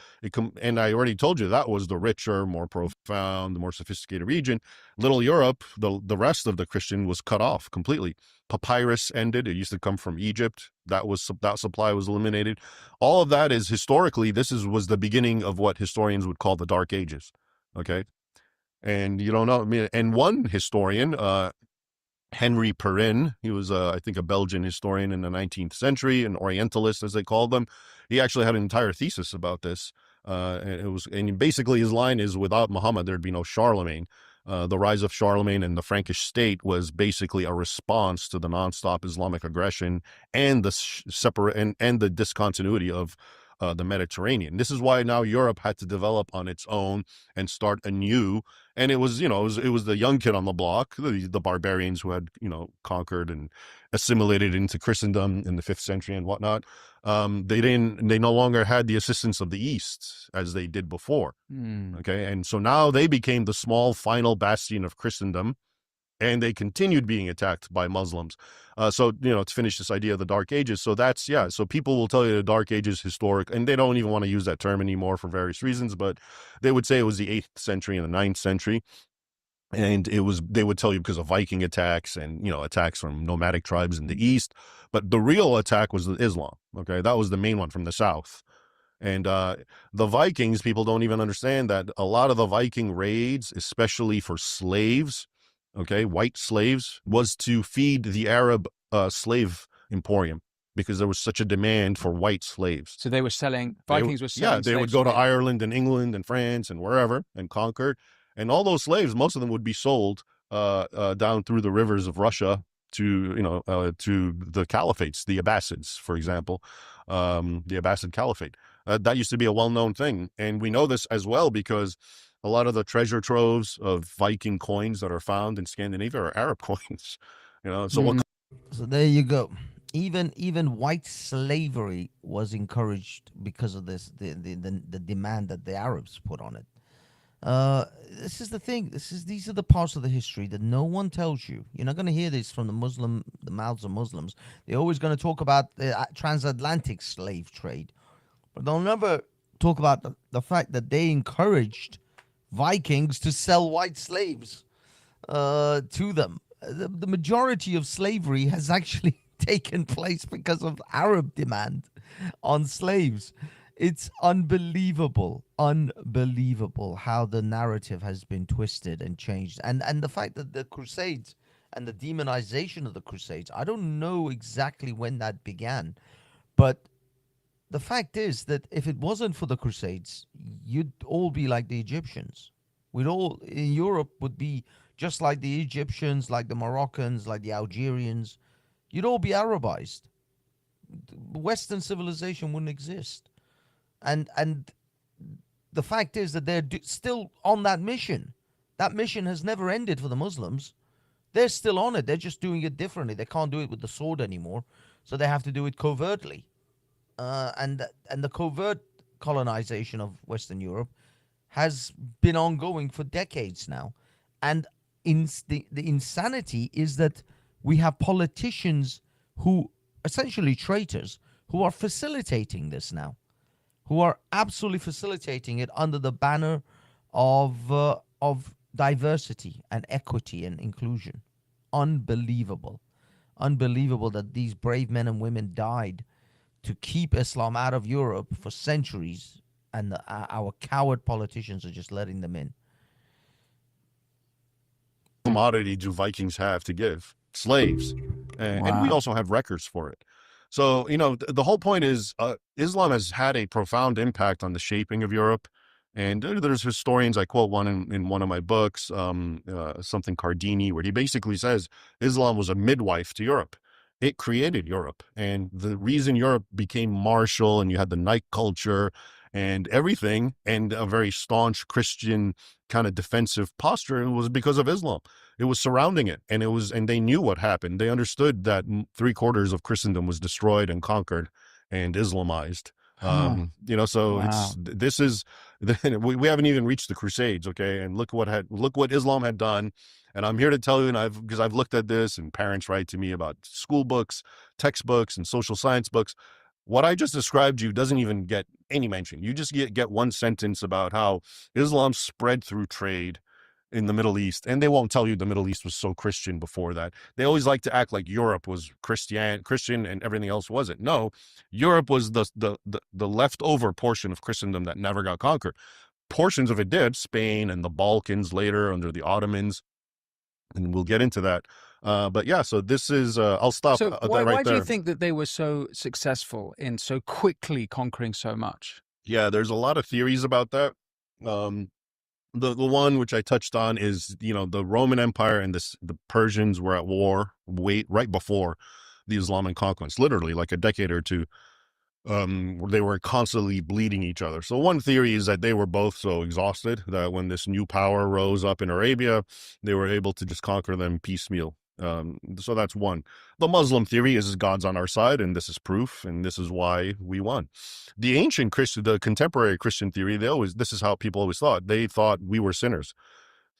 and I already told you that was the richer, more profound, the more sophisticated region. Little Europe, the rest of the Christian was cut off completely. Papyrus ended. It used to come from Egypt. That supply was eliminated. All of that is historically, was the beginning of what historians would call the Dark Ages. Okay. And you don't know, and one historian, Henry Perrin, he was, I think, a Belgian historian in the 19th century, an Orientalist, as they called them. He actually had an entire thesis about this. And basically his line is, without Muhammad, there'd be no Charlemagne. The rise of Charlemagne and the Frankish state was basically a response to the nonstop Islamic aggression and and the discontinuity of the Mediterranean. This is why now Europe had to develop on its own and start anew. And it was, it was the young kid on the block, the barbarians who had, conquered and assimilated into Christendom in the 5th century and whatnot. They no longer had the assistance of the East as they did before. Okay. And so now they became the small final bastion of Christendom, and they continued being attacked by Muslims. So, to finish this idea of the Dark Ages. So so people will tell you the Dark Ages historic, and they don't even want to use that term anymore for various reasons, but they would say it was the 8th century and the 9th century. And they would tell you because of Viking attacks and, attacks from nomadic tribes in the East. But the real attack was Islam. Okay. That was the main one from the South. And the Vikings, people don't even understand that a lot of the Viking raids, especially for slaves, okay, white slaves, was to feed the Arab slave emporium. because there was such a demand for white slaves. So they were selling, They w- Vikings were yeah, selling they would slaves go to from Europe. Ireland and England and France and wherever and conquer. And all those slaves, most of them would be sold down through the rivers of Russia to the caliphates, the Abbasids, for example, the Abbasid Caliphate. That used to be a well-known thing, and we know this as well because a lot of the treasure troves of Viking coins that are found in Scandinavia are Arab coins. So what? So there you go. Even white slavery was encouraged because of the demand that the Arabs put on it. This is the thing. These are the parts of the history that no one tells you. You're not going to hear this from the mouths of Muslims. They're always going to talk about the transatlantic slave trade, but they'll never talk about the fact that they encouraged Vikings to sell white slaves to them. The majority of slavery has actually taken place because of Arab demand on slaves. It's unbelievable how the narrative has been twisted and changed. And the fact that the Crusades and the demonization of the Crusades, I don't know exactly when that began, but the fact is that if it wasn't for the Crusades, you'd all be like the Egyptians. We'd all in Europe would be just like the Egyptians, like the Moroccans, like the Algerians. You'd all be Arabized. Western civilization wouldn't exist. And the fact is that they're still on that mission. That mission has never ended for the Muslims. They're still on it. They're just doing it differently. They can't do it with the sword anymore, so they have to do it covertly. And the covert colonization of Western Europe has been ongoing for decades now. And the insanity is that we have politicians who, essentially traitors, who are facilitating this now, who are absolutely facilitating it under the banner of diversity and equity and inclusion. Unbelievable that these brave men and women died to keep Islam out of Europe for centuries, and our coward politicians are just letting them in. Commodity do Vikings have to give? Slaves. And we Wow. also have records for it. So, the whole point is Islam has had a profound impact on the shaping of Europe. And there's historians, I quote one in one of my books, something Cardini, where he basically says Islam was a midwife to Europe. It created Europe. And the reason Europe became martial and you had the night culture and everything and a very staunch Christian kind of defensive posture was because of Islam. It was surrounding it, and they knew what happened. They understood that 3/4 of Christendom was destroyed and conquered and Islamized. So Wow. we haven't even reached the Crusades, okay? And look what Islam had done. And I'm here to tell you, because I've looked at this, and parents write to me about school books, textbooks, and social science books. What I just described to you doesn't even get any mention. You just get one sentence about how Islam spread through trade in the Middle East, and they won't tell you the Middle East was so Christian before that. They always like to act like Europe was Christian and everything else wasn't. No, Europe was the leftover portion of Christendom that never got conquered. Portions of it did, Spain and the Balkans later under the Ottomans, and we'll get into that. But yeah, so this is, I'll stop So that why right do there. you think that they were so successful in so quickly conquering so much? Yeah, there's a lot of theories about that. The one which I touched on is, the Roman Empire and the Persians were at war right before the Islamic conquest, literally like a decade or two. They were constantly bleeding each other. So one theory is that they were both so exhausted that when this new power rose up in Arabia, they were able to just conquer them piecemeal. So that's one. The Muslim theory is God's on our side, and this is proof, and this is why we won. The contemporary Christian theory, this is how people always thought. They thought we were sinners.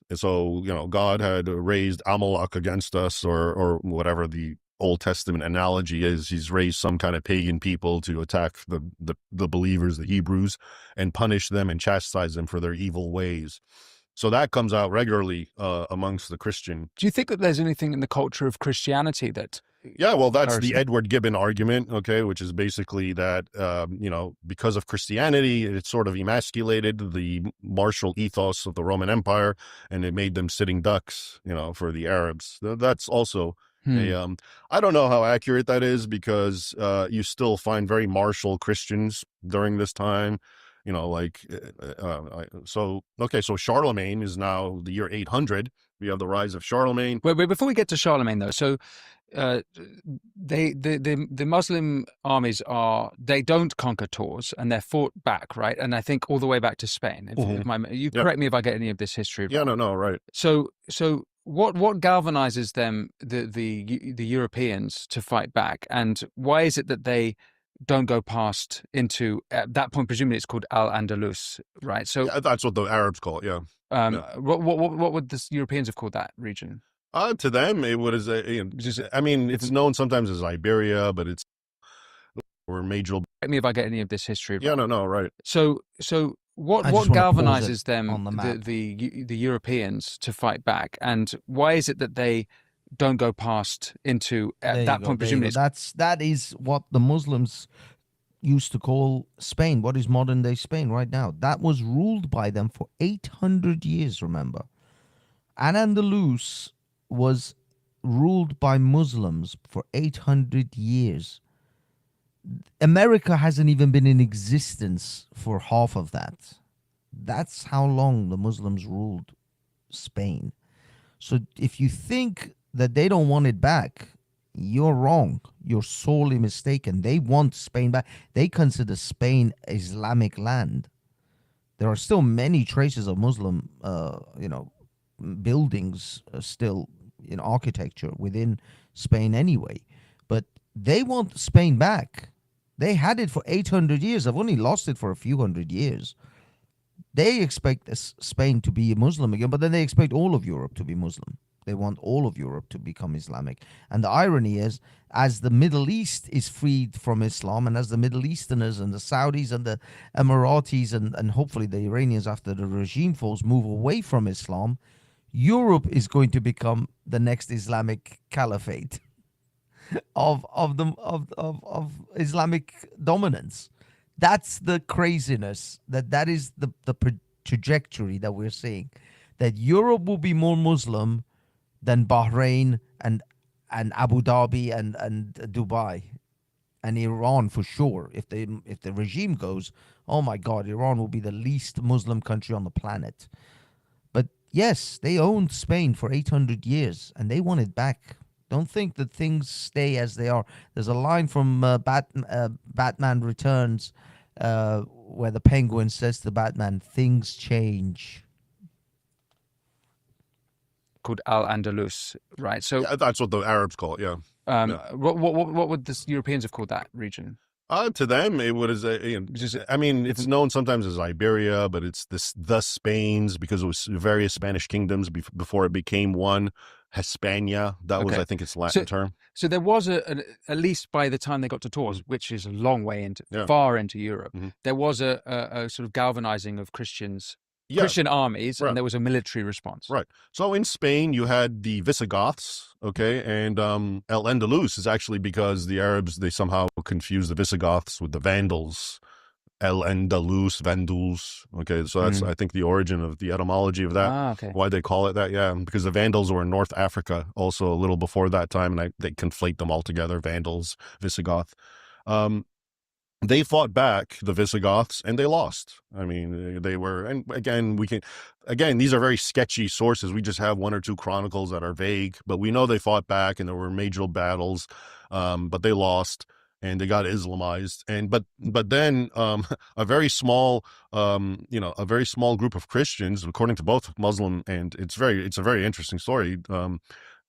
And so, God had raised Amalek against us, or whatever the Old Testament analogy is. He's raised some kind of pagan people to attack the believers, the Hebrews, and punish them and chastise them for their evil ways. So that comes out regularly amongst the Christian. Do you think that there's anything in the culture of Christianity that? Yeah, well, that's the Comparison. Edward Gibbon argument, okay, which is basically that, because of Christianity, it sort of emasculated the martial ethos of the Roman Empire, and it made them sitting ducks, for the Arabs. That's also I don't know how accurate that is because you still find very martial Christians during this time. You know, like so. Okay, so Charlemagne is now the year 800. We have the rise of Charlemagne. Wait, before we get to Charlemagne, though, so the Muslim armies they don't conquer Tours and they're fought back, right? And I think all the way back to Spain. You Yep. correct me if I get any of this history wrong. Yeah, no, right. So what galvanizes them, the Europeans, to fight back, and why is it that they don't go past into, at that point, presumably it's called Al-Andalus, right? So Yeah, that's what the Arabs call it. Yeah. what would the Europeans have called that region? To them, it was I mean, it's known sometimes as Iberia, but it's or major. Correct me if I get any of this history wrong. Yeah, no, right. So what I just wanna pause galvanizes it them, on the map. the Europeans, to fight back, and why is it that they don't go past into, at There that you go, point, there you presumably go. That is what the Muslims used to call Spain. What is modern day Spain right now? That was ruled by them for 800 years. Remember, Al-Andalus was ruled by Muslims for 800 years. America hasn't even been in existence for half of that. That's how long the Muslims ruled Spain. So if you think that they don't want it back, you're wrong. You're sorely mistaken. They want Spain back. They consider Spain Islamic land. There are still many traces of Muslim, buildings still in architecture within Spain anyway. But they want Spain back. They had it for 800 years. They've only lost it for a few hundred years. They expect Spain to be Muslim again, but then they expect all of Europe to be Muslim. They want all of Europe to become Islamic. And the irony is, as the Middle East is freed from Islam, and as the Middle Easterners and the Saudis and the Emiratis and hopefully the Iranians, after the regime falls, move away from Islam, Europe is going to become the next Islamic caliphate of Islamic dominance. That's the craziness. That is the trajectory that we're seeing. That Europe will be more Muslim than Bahrain and Abu Dhabi and Dubai and Iran for sure. If the regime goes, oh my God, Iran will be the least Muslim country on the planet. But yes, they owned Spain for 800 years and they want it back. Don't think that things stay as they are. There's a line from Batman Returns where the Penguin says to Batman, "Things change." called Al-Andalus, right? So Yeah, that's what the Arabs call it. Yeah. what would the Europeans have called that region? To them, it was I mean, it's known sometimes as Iberia, but it's the Spains because it was various Spanish kingdoms before it became one. Hispania, that was, Okay. I think, its Latin term. So there was at least by the time they got to Tours, which is a long way into, Yeah. far into Europe, Mhm. there was a sort of galvanizing of Christians, Yeah, Christian armies, right. and there was a military response. right. So in Spain, you had the Visigoths, okay, and El Andalus is actually because the Arabs, they somehow confused the Visigoths with the Vandals. El Andalus, Vandals. Okay, so that's, I think, the origin of the etymology of that. Ah, okay. Why they call it that, yeah, because the Vandals were in North Africa also a little before that time, and they conflate them all together, Vandals, Visigoth. They fought back, the Visigoths, and they lost. I mean, they were, and again, these are very sketchy sources. We just have one or two chronicles that are vague, but we know they fought back and there were major battles, but they lost and they got Islamized. And but then a very small, a very small group of Christians, according to both Muslim, and it's a very interesting story,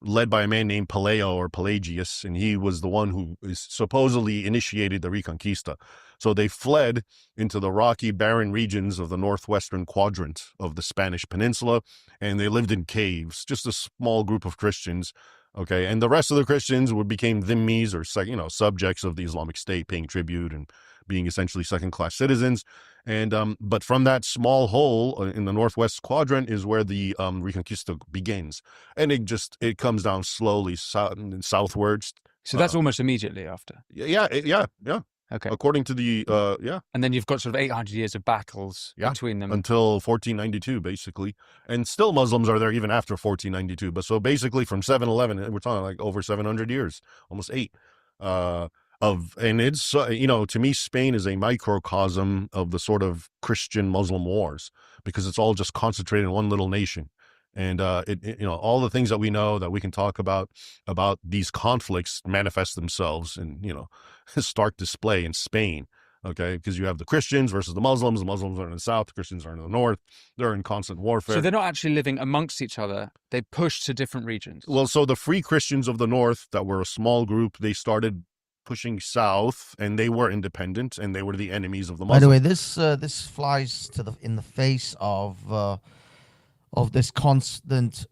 led by a man named Pelagius, and he was the one who supposedly initiated the Reconquista. So they fled into the rocky, barren regions of the northwestern quadrant of the Spanish peninsula, and they lived in caves, just a small group of Christians. Okay, and the rest of the Christians became dhimmis, or subjects of the Islamic State, paying tribute and being essentially second-class citizens. And but from that small hole in the northwest quadrant is where the Reconquista begins, and it comes down slowly southwards. So that's almost immediately after. Yeah. Okay. According to the yeah, And then you've got sort of 800 years of battles Yeah, between them. until 1492, basically. And still Muslims are there even after 1492. But so basically from 711, we're talking like over 700 years, almost eight. And it's, to me, Spain is a microcosm of the sort of Christian Muslim wars because it's all just concentrated in one little nation. And all the things that we know that we can talk about these conflicts manifest themselves in, stark display in Spain. Okay, because you have the Christians versus the Muslims. The Muslims are in the south, the Christians are in the north. They're in constant warfare. So they're not actually living amongst each other. They push to different regions. Well, so the Free Christians of the north, that were a small group, they started pushing south, and they were independent, and they were the enemies of the By the Muslims. way, this flies in the face of this constant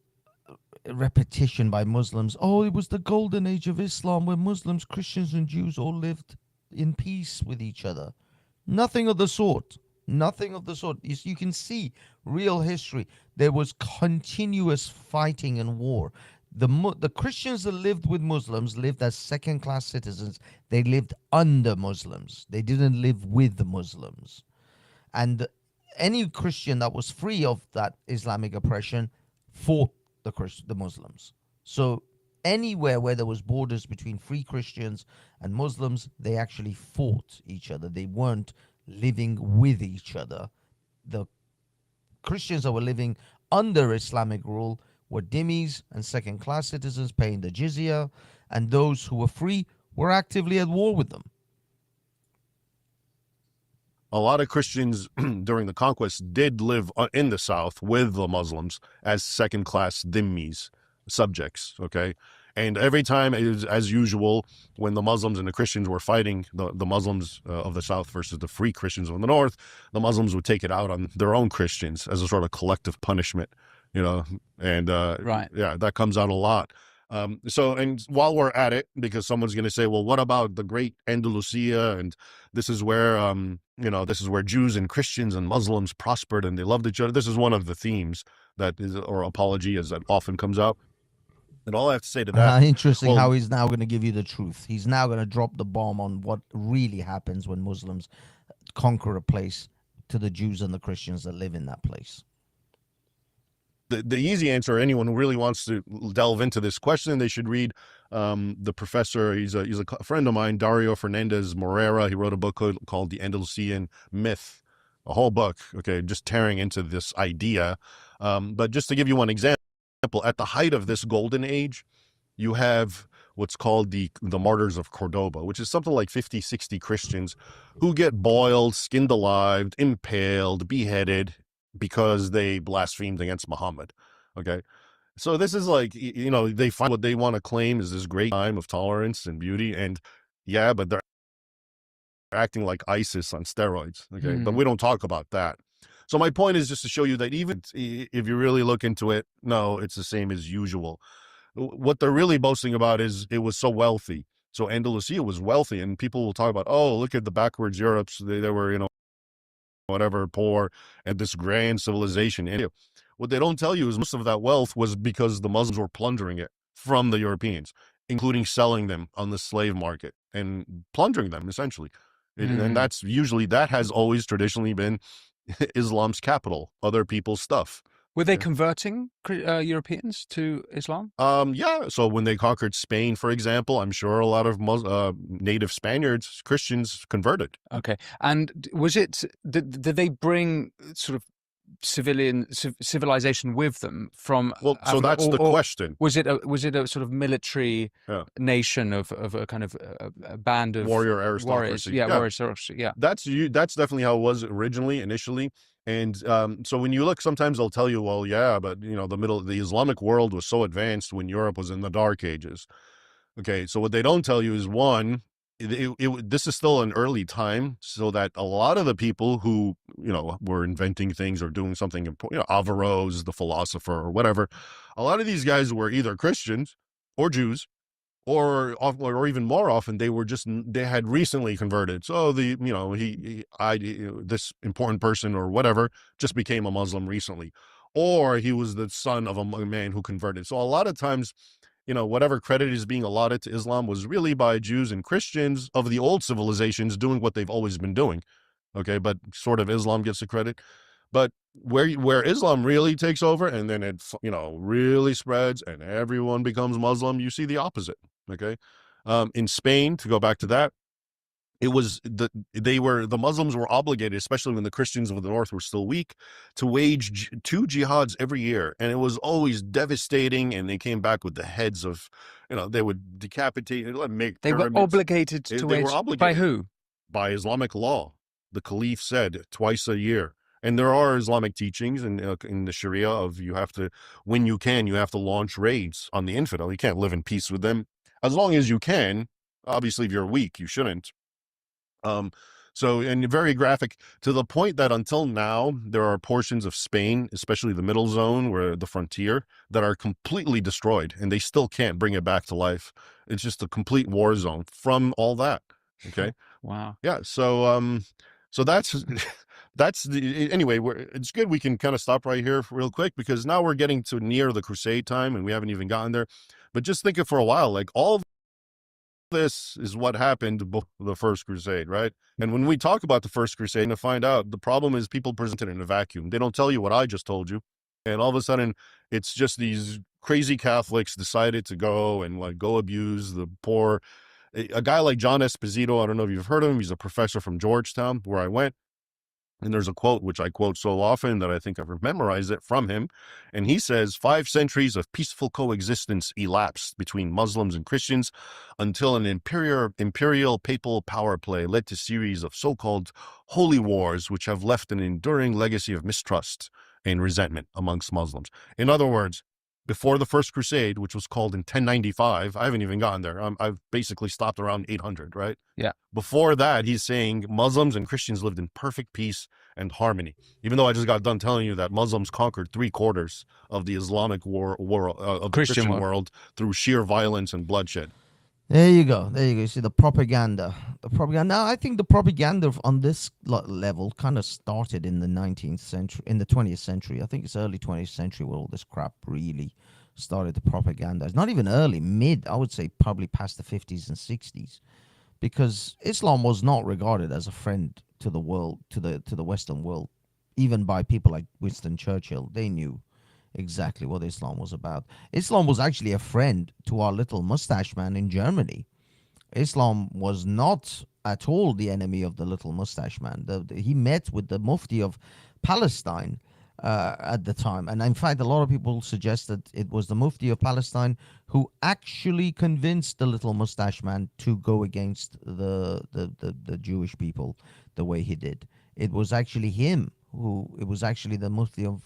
repetition by Muslims. Oh, it was the golden age of Islam where Muslims, Christians, and Jews all lived in peace with each other. Nothing of the sort. Nothing of the sort. You can see real history. There was continuous fighting and war. The Christians that lived with Muslims lived as second-class citizens. They lived under Muslims. They didn't live with the Muslims. And any Christian that was free of that Islamic oppression fought the Muslims. So anywhere where there was borders between free Christians and Muslims, they actually fought each other. They weren't living with each other. The Christians that were living under Islamic rule were dhimmis and second-class citizens paying the jizya, and those who were free were actively at war with them. A lot of Christians during the conquest did live in the south with the Muslims as second-class dhimmis, subjects, okay? And every time, as usual, when the Muslims and the Christians were fighting, the Muslims of the south versus the free Christians of the north, the Muslims would take it out on their own Christians as a sort of collective punishment, and Right. yeah, that comes out a lot. And while we're at it, because someone's going to say, well, what about the great Andalusia? And this is where, this is where Jews and Christians and Muslims prospered and they loved each other. This is one of the themes or apologias that often comes out. And all I have to say to that, Interesting how he's now going to give you the truth. He's now going to drop the bomb on what really happens when Muslims conquer a place to the Jews and the Christians that live in that place. The easy answer, anyone who really wants to delve into this question, they should read the professor. He's a friend of mine, Dario Fernandez Morera. He wrote a book called The Andalusian Myth, a whole book, okay, just tearing into this idea. But just to give you one example, at the height of this golden age, you have what's called the martyrs of Cordoba, which is something like 50, 60 Christians who get boiled, skinned alive, impaled, beheaded, because they blasphemed against Muhammad. Okay. So this is like, they find what they want to claim is this great time of tolerance and beauty. And yeah, but they're acting like ISIS on steroids. Okay. But we don't talk about that. So my point is just to show you that even if you really look into it, no, it's the same as usual. What they're really boasting about is it was so wealthy. So Andalusia was wealthy, and people will talk about, oh, look at the backwards Europes. They were, whatever, poor, and this grand civilization. And what they don't tell you is most of that wealth was because the Muslims were plundering it from the Europeans, including selling them on the slave market and plundering them, essentially. And that has always traditionally been Islam's capital, other people's stuff. Were they converting Europeans to Islam? Yeah. So when they conquered Spain, for example, I'm sure a lot of native Spaniards, Christians, converted. Okay. And was it, did they bring sort of civilization with them from Well, so Africa, that's the question. Was it a sort of military nation of a kind of a band of warrior aristocracy? Warrior aristocracy. Yeah. That's definitely how it was initially. And so when you look, sometimes they'll tell you, well, yeah, but the Islamic world was so advanced when Europe was in the Dark Ages. Okay, so what they don't tell you is, one, this is still an early time, so that a lot of the people who were inventing things or doing something important, Averroes, the philosopher, or whatever, a lot of these guys were either Christians or Jews, or even more often they had recently converted. So this important person or whatever just became a Muslim recently, or he was the son of a man who converted. So a lot of times whatever credit is being allotted to Islam was really by Jews and Christians of the old civilizations doing what they've always been doing. Okay, but sort of Islam gets the credit. But where Islam really takes over, and then it really spreads, and everyone becomes Muslim, you see the opposite. Okay, in Spain, to go back to that, it was the Muslims were obligated, especially when the Christians of the north were still weak, to wage 2 jihads every year, and it was always devastating. And they came back with the heads of, they would decapitate, make They were pyramids. obligated to They wage were obligated by who? By Islamic law. The Caliph said twice a year. And there are Islamic teachings in the Sharia of you have to launch raids on the infidel. You can't live in peace with them as long as you can. Obviously, if you're weak, you shouldn't. And very graphic, to the point that until now, there are portions of Spain, especially the middle zone, where the frontier, that are completely destroyed, and they still can't bring it back to life. It's just a complete war zone from all that. Okay. Wow. Yeah. So that's anyway. It's good we can kind of stop right here real quick, because now we're getting to near the Crusade time, and we haven't even gotten there. But just think it for a while, like all of this is what happened before the First Crusade, right? And when we talk about the First Crusade, to find out, the problem is people present it in a vacuum. They don't tell you what I just told you, and all of a sudden, it's just these crazy Catholics decided to go and go abuse the poor. A guy like John Esposito, I don't know if you've heard of him. He's a professor from Georgetown, where I went. And there's a quote, which I quote so often that I think I've memorized it from him. And he says, 5 centuries of peaceful coexistence elapsed between Muslims and Christians until an imperial papal power play led to a series of so-called holy wars, which have left an enduring legacy of mistrust and resentment amongst Muslims. In other words, before the First Crusade, which was called in 1095, I haven't even gotten there. I've basically stopped around 800, right? Yeah. Before that, he's saying Muslims and Christians lived in perfect peace and harmony. Even though I just got done telling you that Muslims conquered 3/4 of the Islamic world of the Christian world through sheer violence and bloodshed. There you go. There you go. You see the propaganda. Now, I think the propaganda on this level kind of started in the 19th century, in the 20th century. I think it's early 20th century where all this crap really started. The propaganda. It's not even early, mid. I would say probably past the 50s and 60s, because Islam was not regarded as a friend to the world, to the Western world, even by people like Winston Churchill. They knew exactly what Islam was about. Islam was actually a friend to our little mustache man in Germany. Islam was not at all the enemy of the little mustache man. He met with the Mufti of Palestine at the time. And in fact, a lot of people suggest that it was the Mufti of Palestine who actually convinced the little mustache man to go against the Jewish people the way he did. It was actually him it was actually the Mufti of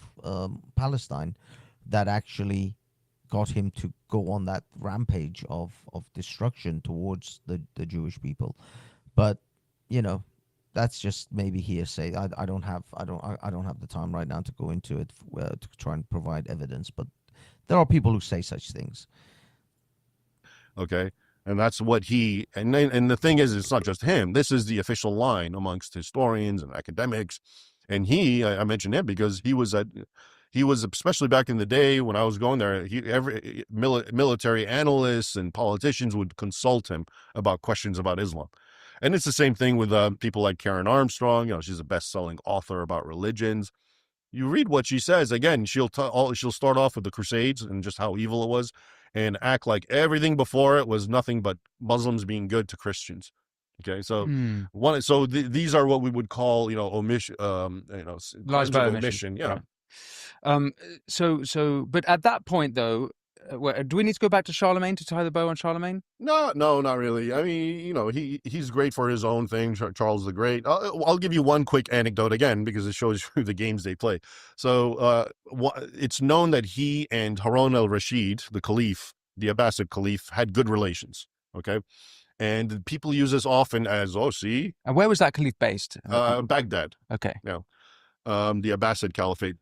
Palestine that actually got him to go on that rampage of destruction towards the Jewish people. But that's just maybe hearsay. I don't have the time right now to go into it to try and provide evidence. But there are people who say such things. Okay. And that's what and the thing is, it's not just him. This is the official line amongst historians and academics. And I mentioned him because he was especially back in the day when I was going there, every military analysts and politicians would consult him about questions about Islam. And it's the same thing with people like Karen Armstrong. She's a best-selling author about religions. You read what she says. Again, she'll start off with the Crusades and just how evil it was, and act like everything before it was nothing but Muslims being good to Christians. Okay, so these are what we would call, omission, Lies by omission. Yeah. Right. But at that point, though, do we need to go back to Charlemagne to tie the bow on Charlemagne? No, not really. I mean, he's great for his own thing, Charles the Great. I'll give you one quick anecdote again, because it shows you the games they play. So it's known that he and Harun al-Rashid, the Caliph, the Abbasid Caliph, had good relations. Okay. And people use this often as, see. And where was that Caliph based? Baghdad. Okay. Yeah. The Abbasid Caliphate.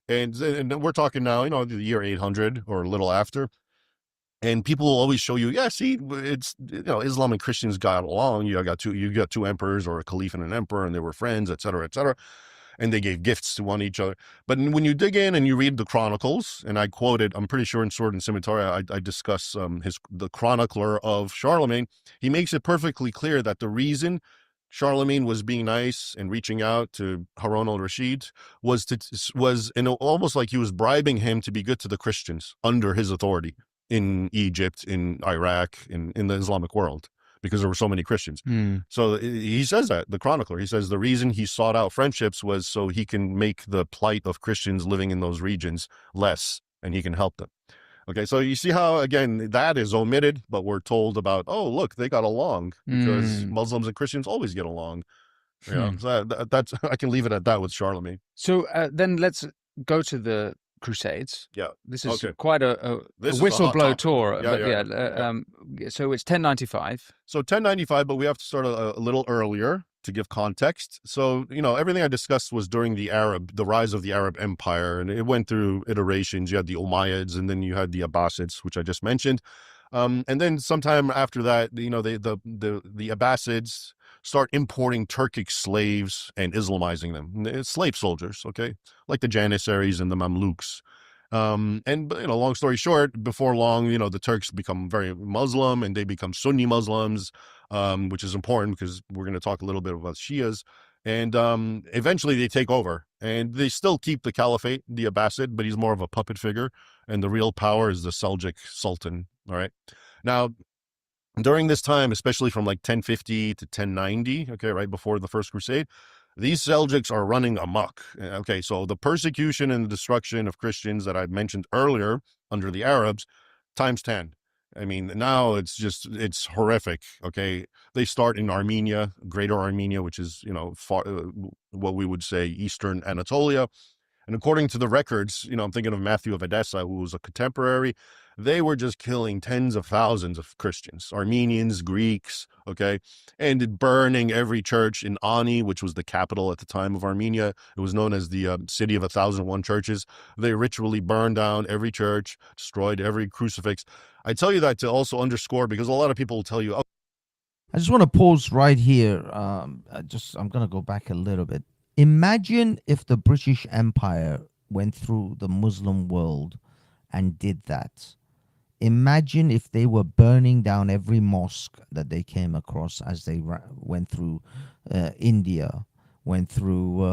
And we're talking now, the year 800 or a little after. And people will always show you, see, it's, Islam and Christians got along. You got two emperors, or a caliph and an emperor, and they were friends, et cetera, et cetera. and they gave gifts to one each other. But when you dig in and you read the chronicles, and I quoted, I'm pretty sure in Sword and Scimitar, I discuss the chronicler of Charlemagne. He makes it perfectly clear that the reason Charlemagne was being nice and reaching out to Harun al-Rashid was almost like he was bribing him to be good to the Christians under his authority in Egypt, in Iraq, in the Islamic world, because there were so many Christians. So he says that, the chronicler, he says the reason he sought out friendships was so he can make the plight of Christians living in those regions less, and he can help them. Okay, so you see how, again, that is omitted, but we're told about, oh, look, they got along, because Muslims and Christians always get along. You know, so that's, I can leave it at that with Charlemagne. So then let's go to the Crusades. Yeah. This is Okay. quite a This is a hot whistle-blow topic. tour. Yeah, But yeah. so it's 1095. So 1095, but we have to start a little earlier to give context. So, you know, everything I discussed was during the rise of the Arab Empire, and it went through iterations. You had the Umayyads, and then you had the Abbasids, which I just mentioned. And then sometime after that, you know, the Abbasids start importing Turkic slaves and Islamizing them. Slave soldiers, okay, like the Janissaries and the Mamluks. And you know, long story short, before long, you know, the Turks become very Muslim, and they become Sunni Muslims, which is important because we're going to talk a little bit about Shias. And eventually they take over, and they still keep the caliphate, the Abbasid, but he's more of a puppet figure, and the real power is the Seljuk Sultan. All right. Now, during this time, especially from like 1050 to 1090, okay, right before the First Crusade, these Seljuks are running amok. Okay, so the persecution and the destruction of Christians that I mentioned earlier under the Arabs, times 10. I mean, now it's horrific. Okay, they start in Armenia, Greater Armenia, which is, you know, far, what we would say Eastern Anatolia. And according to the records, you know, I'm thinking of Matthew of Edessa, who was a contemporary. They were just killing tens of thousands of Christians, Armenians, Greeks, okay, and burning every church in Ani, which was the capital at the time of Armenia. It was known as the city of 1,001 churches. They ritually burned down every church, destroyed every crucifix. I tell you that to also underscore, because a lot of people will tell you, oh, I just want to pause right here. I'm going to go back a little bit. Imagine if the British Empire went through the Muslim world and did that. Imagine if they were burning down every mosque that they came across as they went through India, went through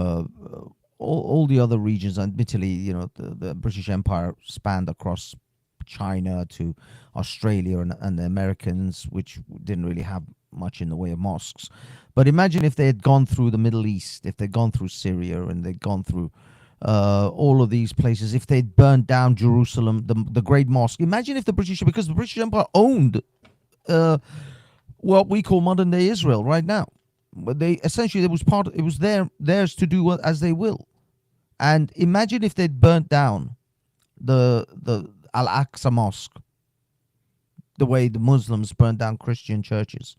all the other regions. Admittedly, you know, the British Empire spanned across China to Australia and the Americans, which didn't really have much in the way of mosques. But imagine if they had gone through the Middle East, if they'd gone through Syria, and they'd gone through all of these places, if they'd burned down Jerusalem, the Great Mosque. Imagine if the British, because the British Empire owned what we call modern day Israel right now. But they essentially, it was theirs to do as they will. And imagine if they'd burnt down the Al-Aqsa Mosque, the way the Muslims burned down Christian churches.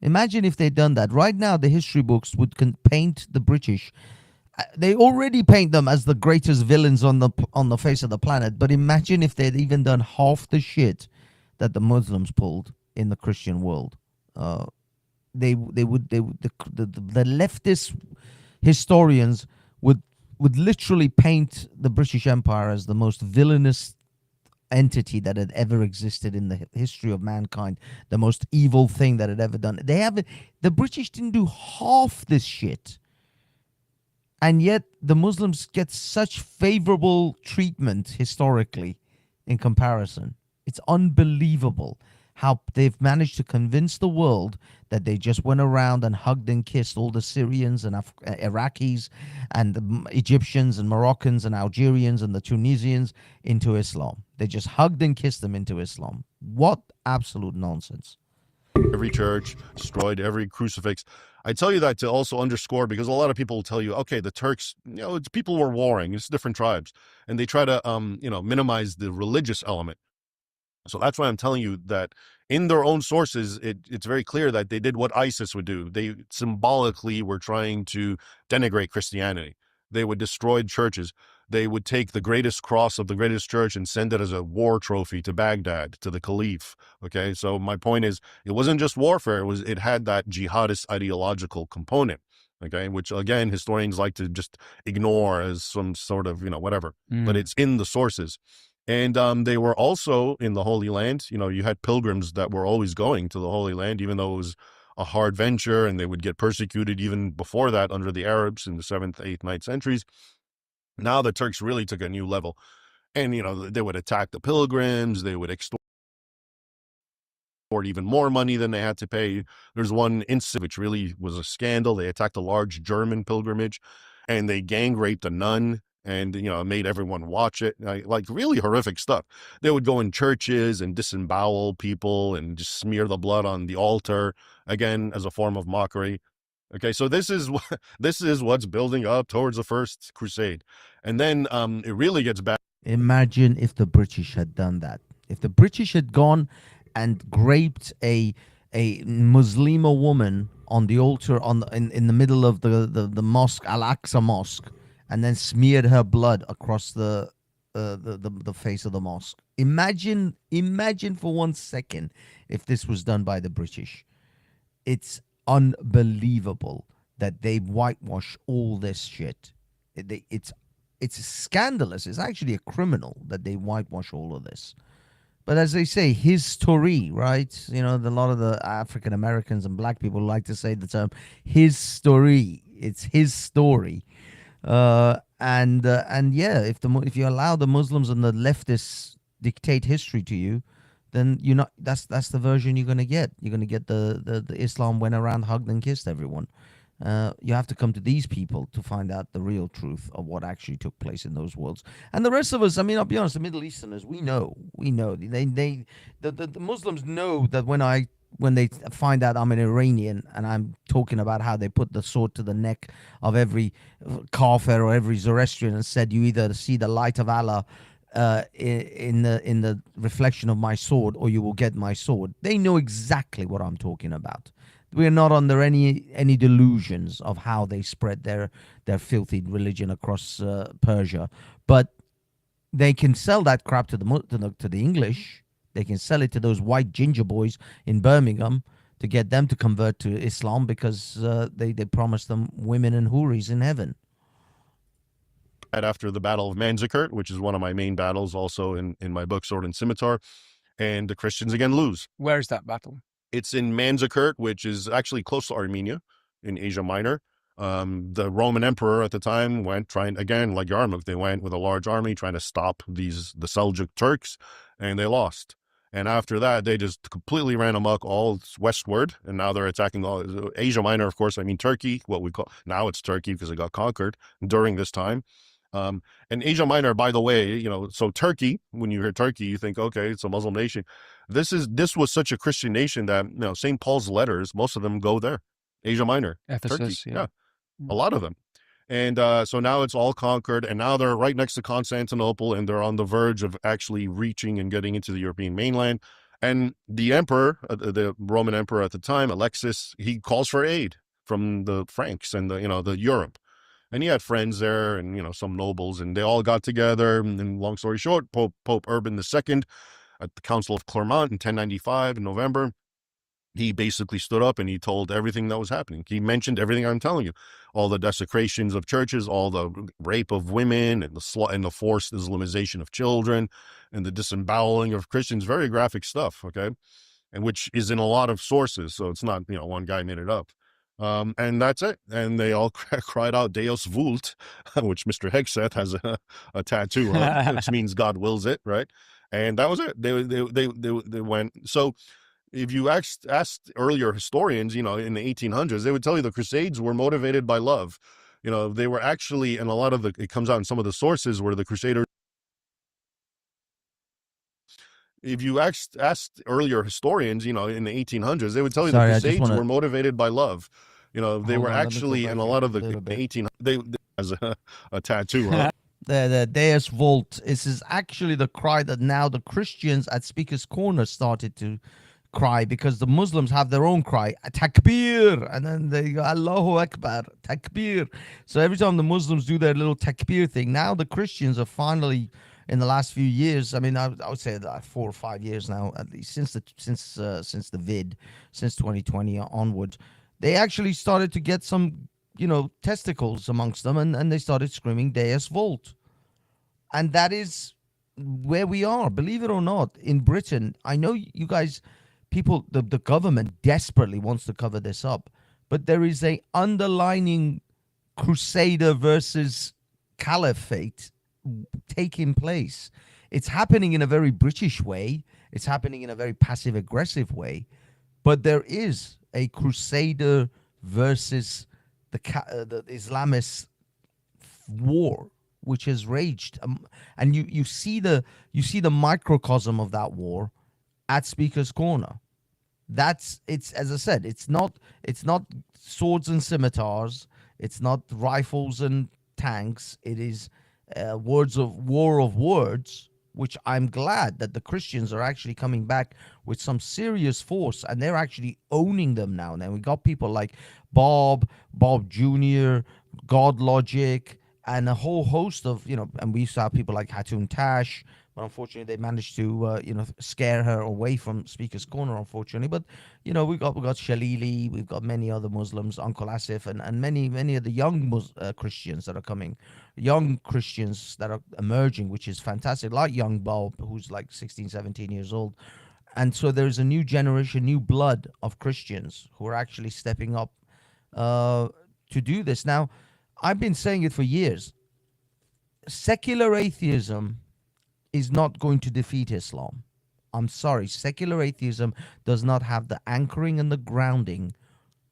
Imagine if they'd done that. Right now, the history books would paint the British. They already paint them as the greatest villains on the face of the planet. But imagine if they'd even done half the shit that the Muslims pulled in the Christian world. The leftist historians would literally paint the British Empire as the most villainous entity that had ever existed in the history of mankind, the most evil thing that had ever done. The British didn't do half this shit, and yet the Muslims get such favorable treatment historically in comparison. It's unbelievable how they've managed to convince the world that they just went around and hugged and kissed all the Syrians and Iraqis and the Egyptians and Moroccans and Algerians and the Tunisians into Islam. They just hugged and kissed them into Islam. What absolute nonsense. every church, destroyed every crucifix. I tell you that to also underscore, because a lot of people will tell you, okay, the Turks, you know, people were warring, it's different tribes, and they try to, you know, minimize the religious element. So that's why I'm telling you that in their own sources, it's very clear that they did what ISIS would do. They symbolically were trying to denigrate Christianity. They would destroy churches. They would take the greatest cross of the greatest church and send it as a war trophy to Baghdad, to the Caliph. Okay, so my point is, it wasn't just warfare. It had that jihadist ideological component. Okay, which again historians like to just ignore as some sort of whatever, but it's in the sources. And they were also in the Holy Land. You had pilgrims that were always going to the Holy Land, even though it was a hard venture, and they would get persecuted even before that under the Arabs in the 7th, 8th, 9th centuries. Now the Turks really took a new level, and they would attack the pilgrims. They would extort even more money than they had to pay. There's one incident which really was a scandal. They attacked a large German pilgrimage, and they gang raped a nun, and made everyone watch it. Like really horrific stuff. They would go in churches and disembowel people and just smear the blood on the altar, again as a form of mockery. Okay, so this is this is what's building up towards the First Crusade, and then it really gets bad. Imagine if the British had done that. If the British had gone and raped a Muslima woman on the altar in the middle of the mosque, Al-Aqsa Mosque, and then smeared her blood across the face of the mosque. Imagine for 1 second if this was done by the British. It's unbelievable that they whitewash all this shit. It's scandalous. It's actually a criminal that they whitewash all of this. But as they say, his story, right? A lot of the African Americans and black people like to say the term his story. It's his story. And yeah, if you allow the Muslims and the leftists dictate history to you, then that's the version you're going to get. You're going to get the Islam went around, hugged and kissed everyone. You have to come to these people to find out the real truth of what actually took place in those worlds. And the rest of us, I mean, I'll be honest, the Middle Easterners, we know. The Muslims know that when they find out I'm an Iranian and I'm talking about how they put the sword to the neck of every kafir or every Zoroastrian and said, you either see the light of Allah in the reflection of my sword, or you will get my sword. They know exactly what I'm talking about. We're not under any delusions of how they spread their filthy religion across Persia, but they can sell that crap to the English. They can sell it to those white ginger boys in Birmingham to get them to convert to Islam because they promised them women and houris in heaven. After the Battle of Manzikert, which is one of my main battles also in my book Sword and Scimitar, and the Christians again lose. Where is that battle? It's in Manzikert, which is actually close to Armenia in Asia Minor. The Roman emperor at the time went trying, again, like Yarmouk, they went with a large army trying to stop the Seljuk Turks, and they lost. And after that, they just completely ran amok all westward, and now they're attacking all Asia Minor, of course. I mean, Turkey, what we call, now it's Turkey because it got conquered during this time. And Asia Minor, by the way, so Turkey, when you hear Turkey, you think, okay, it's a Muslim nation. This was such a Christian nation that, St. Paul's letters, most of them go there. Asia Minor, Ephesus, Turkey, yeah, a lot of them. And so now it's all conquered, and now they're right next to Constantinople, and they're on the verge of actually reaching and getting into the European mainland. And the emperor, the Roman emperor at the time, Alexis, he calls for aid from the Franks and the Europe. And he had friends there and, some nobles, and they all got together. And long story short, Pope Urban II at the Council of Clermont in 1095 in November, he basically stood up and he told everything that was happening. He mentioned everything I'm telling you, all the desecrations of churches, all the rape of women and the forced Islamization of children and the disemboweling of Christians, very graphic stuff. Okay. And which is in a lot of sources. So it's not, one guy made it up. And that's it. And they all cried out Deus vult, which Mr. Hegseth has a tattoo on, which means God wills it, right? And that was it. They went. So if you asked earlier historians, in the 1800s, they would tell you the Crusades were motivated by love. They were actually, and a lot of it comes out in some of the sources where the Crusaders. If you asked earlier historians, in the 1800s, they would tell you the Crusades were motivated by love. They were actually, and a lot of the 1800s, they has a tattoo. Huh? The Deus Vult. This is actually the cry that now the Christians at Speaker's Corner started to cry, because the Muslims have their own cry, takbir, and then they go Allahu Akbar, takbir. So every time the Muslims do their little takbir thing, now the Christians are finally, in the last few years, I mean, I would say that 4 or 5 years now, at least since the vid, since 2020 onward, they actually started to get some testicles amongst them, and they started screaming Deus Volt. And that is where we are, believe it or not, in Britain. I know you guys, people, the government desperately wants to cover this up, but there is a underlining crusader versus caliphate taking place. It's happening in a very British way. It's happening in a very passive aggressive way, but there is a crusader versus the Islamist war which has raged, and you see the microcosm of that war at Speaker's Corner. It's, as I said, it's not swords and scimitars, it's not rifles and tanks. It is words of war of words, which I'm glad that the Christians are actually coming back with some serious force, and they're actually owning them now. And we got people like Bob Jr., God Logic, and a whole host of, and we used to have people like Hatun Tash, but unfortunately they managed to, scare her away from Speaker's Corner, unfortunately. But, we got Shalili, we've got many other Muslims, Uncle Asif, and many of the young Christians that are coming, young Christians that are emerging, which is fantastic, like young Bob, who's like 16, 17 years old. And so there's a new generation, new blood of Christians who are actually stepping up to do this. Now, I've been saying it for years. Secular atheism is not going to defeat Islam. I'm sorry. Secular atheism does not have the anchoring and the grounding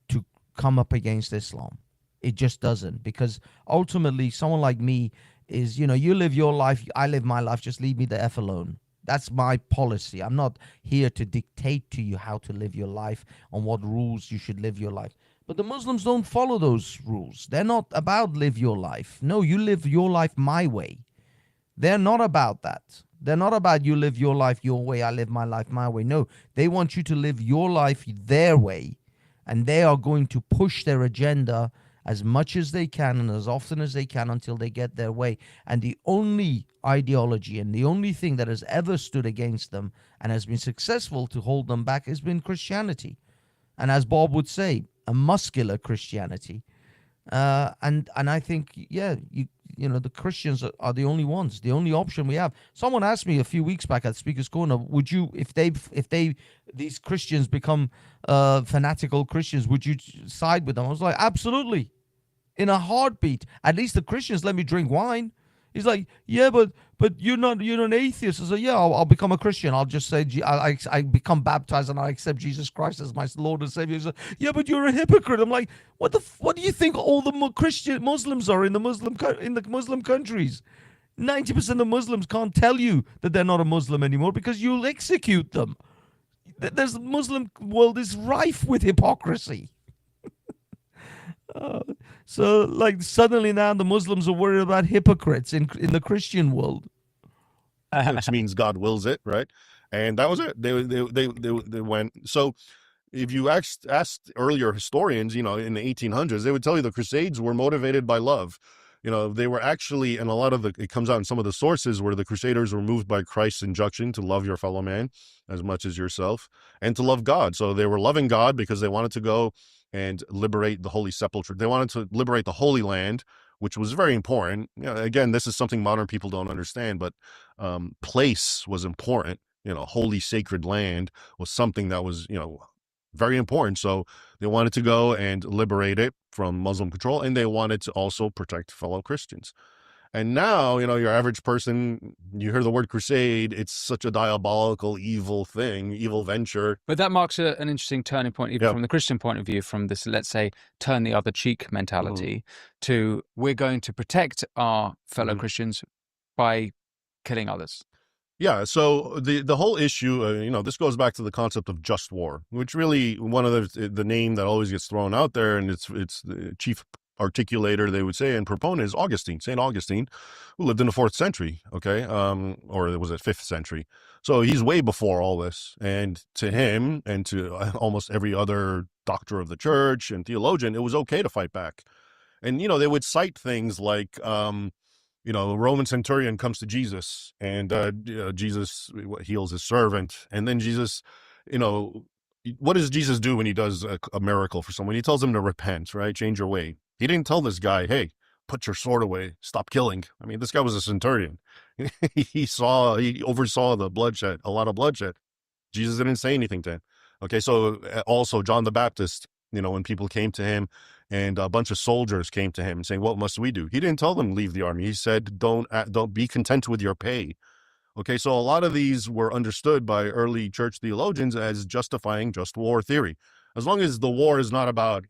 to come up against Islam. It just doesn't. Because ultimately, someone like me is, you live your life, I live my life, just leave me the F alone. That's my policy. I'm not here to dictate to you how to live your life, on what rules you should live your life. But the Muslims don't follow those rules. They're not about live your life. No, you live your life my way. They're not about that. They're not about you live your life your way, I live my life my way. No, they want you to live your life their way. And they are going to push their agenda as much as they can and as often as they can until they get their way. And the only ideology and the only thing that has ever stood against them and has been successful to hold them back has been Christianity. And as Bob would say, a muscular Christianity. And I think, the Christians are the only ones, the only option we have. Someone asked me a few weeks back at Speaker's Corner, would you, if these Christians become fanatical Christians, would you side with them? I was like, absolutely, in a heartbeat. At least the Christians let me drink wine. He's like, yeah, but you're an atheist. I said, yeah, I'll become a Christian. I'll just say, I become baptized and I accept Jesus Christ as my Lord and Savior. He's like, yeah, but you're a hypocrite. I'm like, what do you think all the Christian Muslims are in the Muslim countries? 90% of Muslims can't tell you that they're not a Muslim anymore because you'll execute them. The Muslim world is rife with hypocrisy. So, like, suddenly now the Muslims are worried about hypocrites in the Christian world. Which means God wills it, right? And that was it. They went. So, if you asked earlier historians, in the 1800s, they would tell you the Crusades were motivated by love. They were actually, and it comes out in some of the sources where the Crusaders were moved by Christ's injunction to love your fellow man as much as yourself and to love God. So they were loving God because they wanted to go and liberate the Holy Sepulchre. They wanted to liberate the Holy Land, which was very important. Again, this is something modern people don't understand, but place was important. Holy sacred land was something that was, very important. So they wanted to go and liberate it from Muslim control, and they wanted to also protect fellow Christians. And now, your average person, you hear the word crusade, it's such a diabolical, evil thing, evil venture. But that marks an interesting turning point, even from the Christian point of view, from this, let's say, turn the other cheek mentality to we're going to protect our fellow Christians by killing others. Yeah, so the whole issue, this goes back to the concept of just war, which really one of the name that always gets thrown out there, and it's the chief articulator, they would say, and proponent is Augustine, St. Augustine, who lived in the 4th century, okay, or was it 5th century? So he's way before all this, and to him and to almost every other doctor of the church and theologian, it was okay to fight back. And, they would cite things like, a Roman centurion comes to Jesus and Jesus heals his servant. And then Jesus, what does Jesus do when he does a miracle for someone? He tells them to repent, right? Change your way. He didn't tell this guy, hey, put your sword away, stop killing. I mean, this guy was a centurion. He oversaw the bloodshed, a lot of bloodshed. Jesus didn't say anything to him. Okay, so also John the Baptist, when people came to him and a bunch of soldiers came to him saying, what must we do? He didn't tell them leave the army. He said, don't be content with your pay. Okay, so a lot of these were understood by early church theologians as justifying just war theory. As long as the war is not about,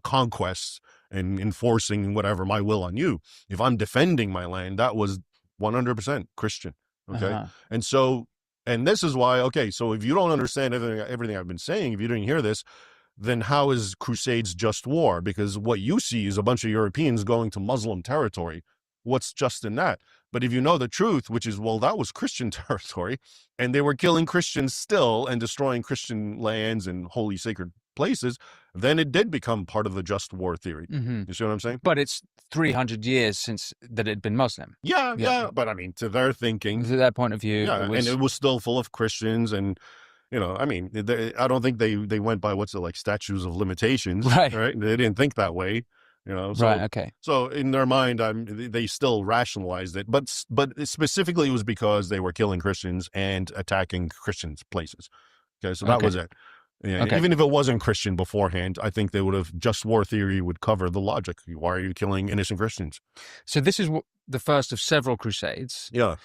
conquests and enforcing whatever my will on you. If I'm defending my land, that was 100% Christian. Okay, and so, and this is why. Okay, so if you don't understand everything I've been saying, if you didn't hear this, then how is crusades just war? Because what you see is a bunch of Europeans going to Muslim territory. What's just in that? But if you know the truth, which is, well, that was Christian territory, and they were killing Christians still and destroying Christian lands and holy sacred places, then it did become part of the just war theory. Mm-hmm. You see what I'm saying? But it's 300 years since that it had been Muslim. Yeah. But I mean, to their thinking, To their point of view, yeah, and it was still full of Christians and, I mean, I don't think they went by what's it like statutes of limitations, Right. right? They didn't think that way, So, right. Okay. So in their mind, they still rationalized it, but specifically it was because they were killing Christians and attacking Christians' places. Okay, so that was it. Yeah, Okay. even if it wasn't Christian beforehand, I think they would have just war theory would cover the logic. Why are you killing innocent Christians? So this is the first of several crusades. Yeah.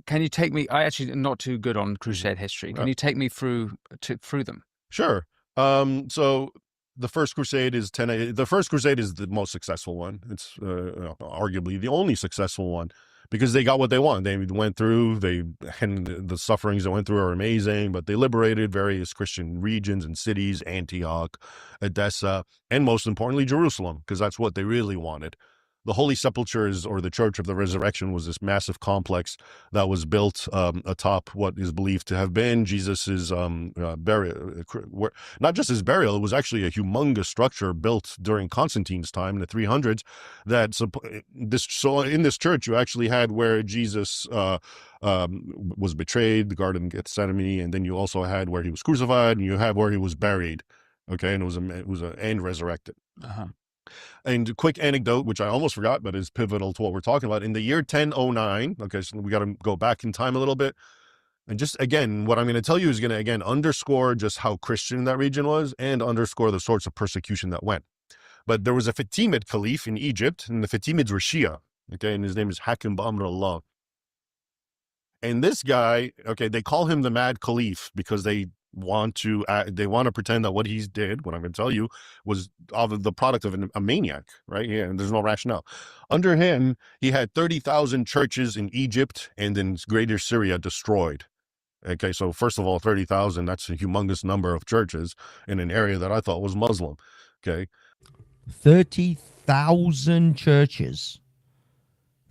Can you take me? I actually am not too good on crusade history. Can you take me through them? Sure. So the first crusade is the first crusade is the most successful one. It's arguably the only successful one because they got what they want. They went through, and the sufferings they went through are amazing, but they liberated various Christian regions and cities, Antioch, Edessa, and most importantly, Jerusalem, because that's what they really wanted. The Holy Sepulchres, or the Church of the Resurrection, was this massive complex that was built atop what is believed to have been Jesus's burial. Not just his burial, it was actually a humongous structure built during Constantine's time in the 300s. So in this church, you actually had where Jesus was betrayed, the Garden of Gethsemane, and then you also had where he was crucified, and you have where he was buried. Okay, and it was and resurrected. And a quick anecdote, which I almost forgot, but is pivotal to what we're talking about. In the year 1009, okay, so we got to go back in time a little bit. And just, again, what I'm going to tell you is going to, again, underscore just how Christian that region was and underscore the sorts of persecution that went. But there was a Fatimid caliph in Egypt, and the Fatimids were Shia, okay, and his name is Hakim Ba'amr Allah. And this guy, okay, they call him the Mad Caliph because they want to pretend that what he did, what I'm going to tell you, was the product of a maniac, right? Yeah, and there's no rationale. Under him, he had 30,000 churches in Egypt and in greater Syria destroyed. Okay, so first of all, 30,000, that's a humongous number of churches in an area that I thought was Muslim. Okay. 30,000 churches.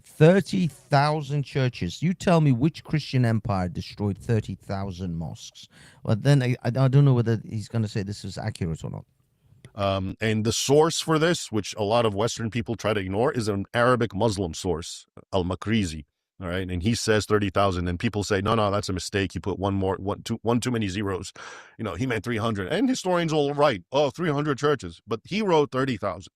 30,000 churches. You tell me which Christian empire destroyed 30,000 mosques. But then I don't know whether he's going to say this is accurate or not. And the source for this, which a lot of Western people try to ignore, is an Arabic Muslim source, Al-Makrizi. All right. And he says 30,000. And people say, no, that's a mistake. You put one too many zeros. He meant 300. And historians will write, 300 churches. But he wrote 30,000.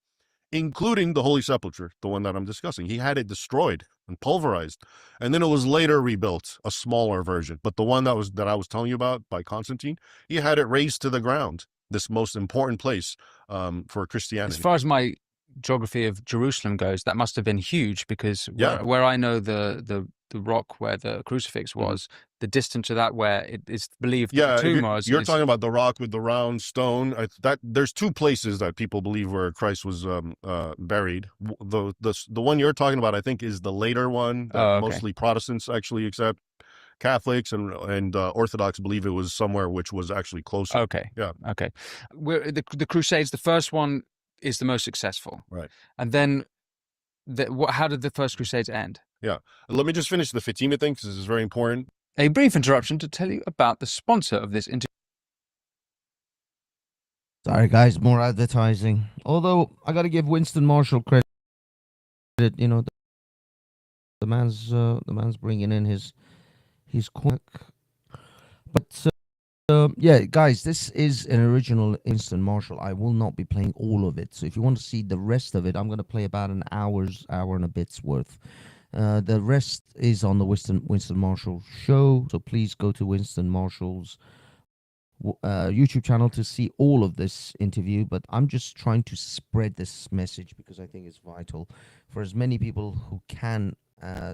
Including the Holy Sepulchre, the one that I'm discussing. He had it destroyed and pulverized, and then it was later rebuilt, a smaller version. But the one that I was telling you about by Constantine, he had it razed to the ground. This most important place for Christianity. As far as my geography of Jerusalem goes, that must have been huge because where I know the rock where the crucifix was, the distance to that where it is believed the tomb was. You're talking about the rock with the round stone. That there's two places that people believe where Christ was buried. The one you're talking about, I think, is the later one that mostly Protestants actually accept. Catholics and Orthodox believe it was somewhere which was actually closer. Okay. Yeah. Okay. The Crusades, the first one is the most successful. Right. And then how did the first Crusades end? Yeah. Let me just finish the Fatimid thing because this is very important. A brief interruption to tell you about the sponsor of this interview. Sorry, guys, more advertising. Although I got to give Winston Marshall credit. The man's bringing in his coin. But Yeah, guys, this is an original Instant Marshall. I will not be playing all of it. So if you want to see the rest of it, I'm going to play about an hour and a bit's worth. The rest is on the Winston Marshall show. So please go to Winston Marshall's YouTube channel to see all of this interview. But I'm just trying to spread this message because I think it's vital for as many people who can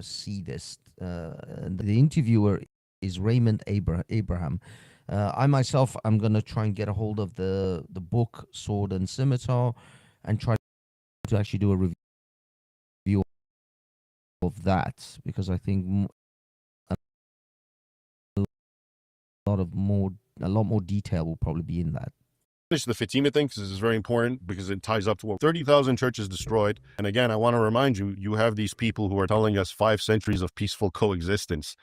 see this. The interviewer is Raymond Abraham. I myself, I'm gonna try and get a hold of the book Sword and Scimitar, and try to actually do a review of that because I think a lot more detail will probably be in that. Finish the Fatima thing because this is very important because it ties up to what 30,000 churches destroyed. And again, I want to remind you, you have these people who are telling us 5 centuries of peaceful coexistence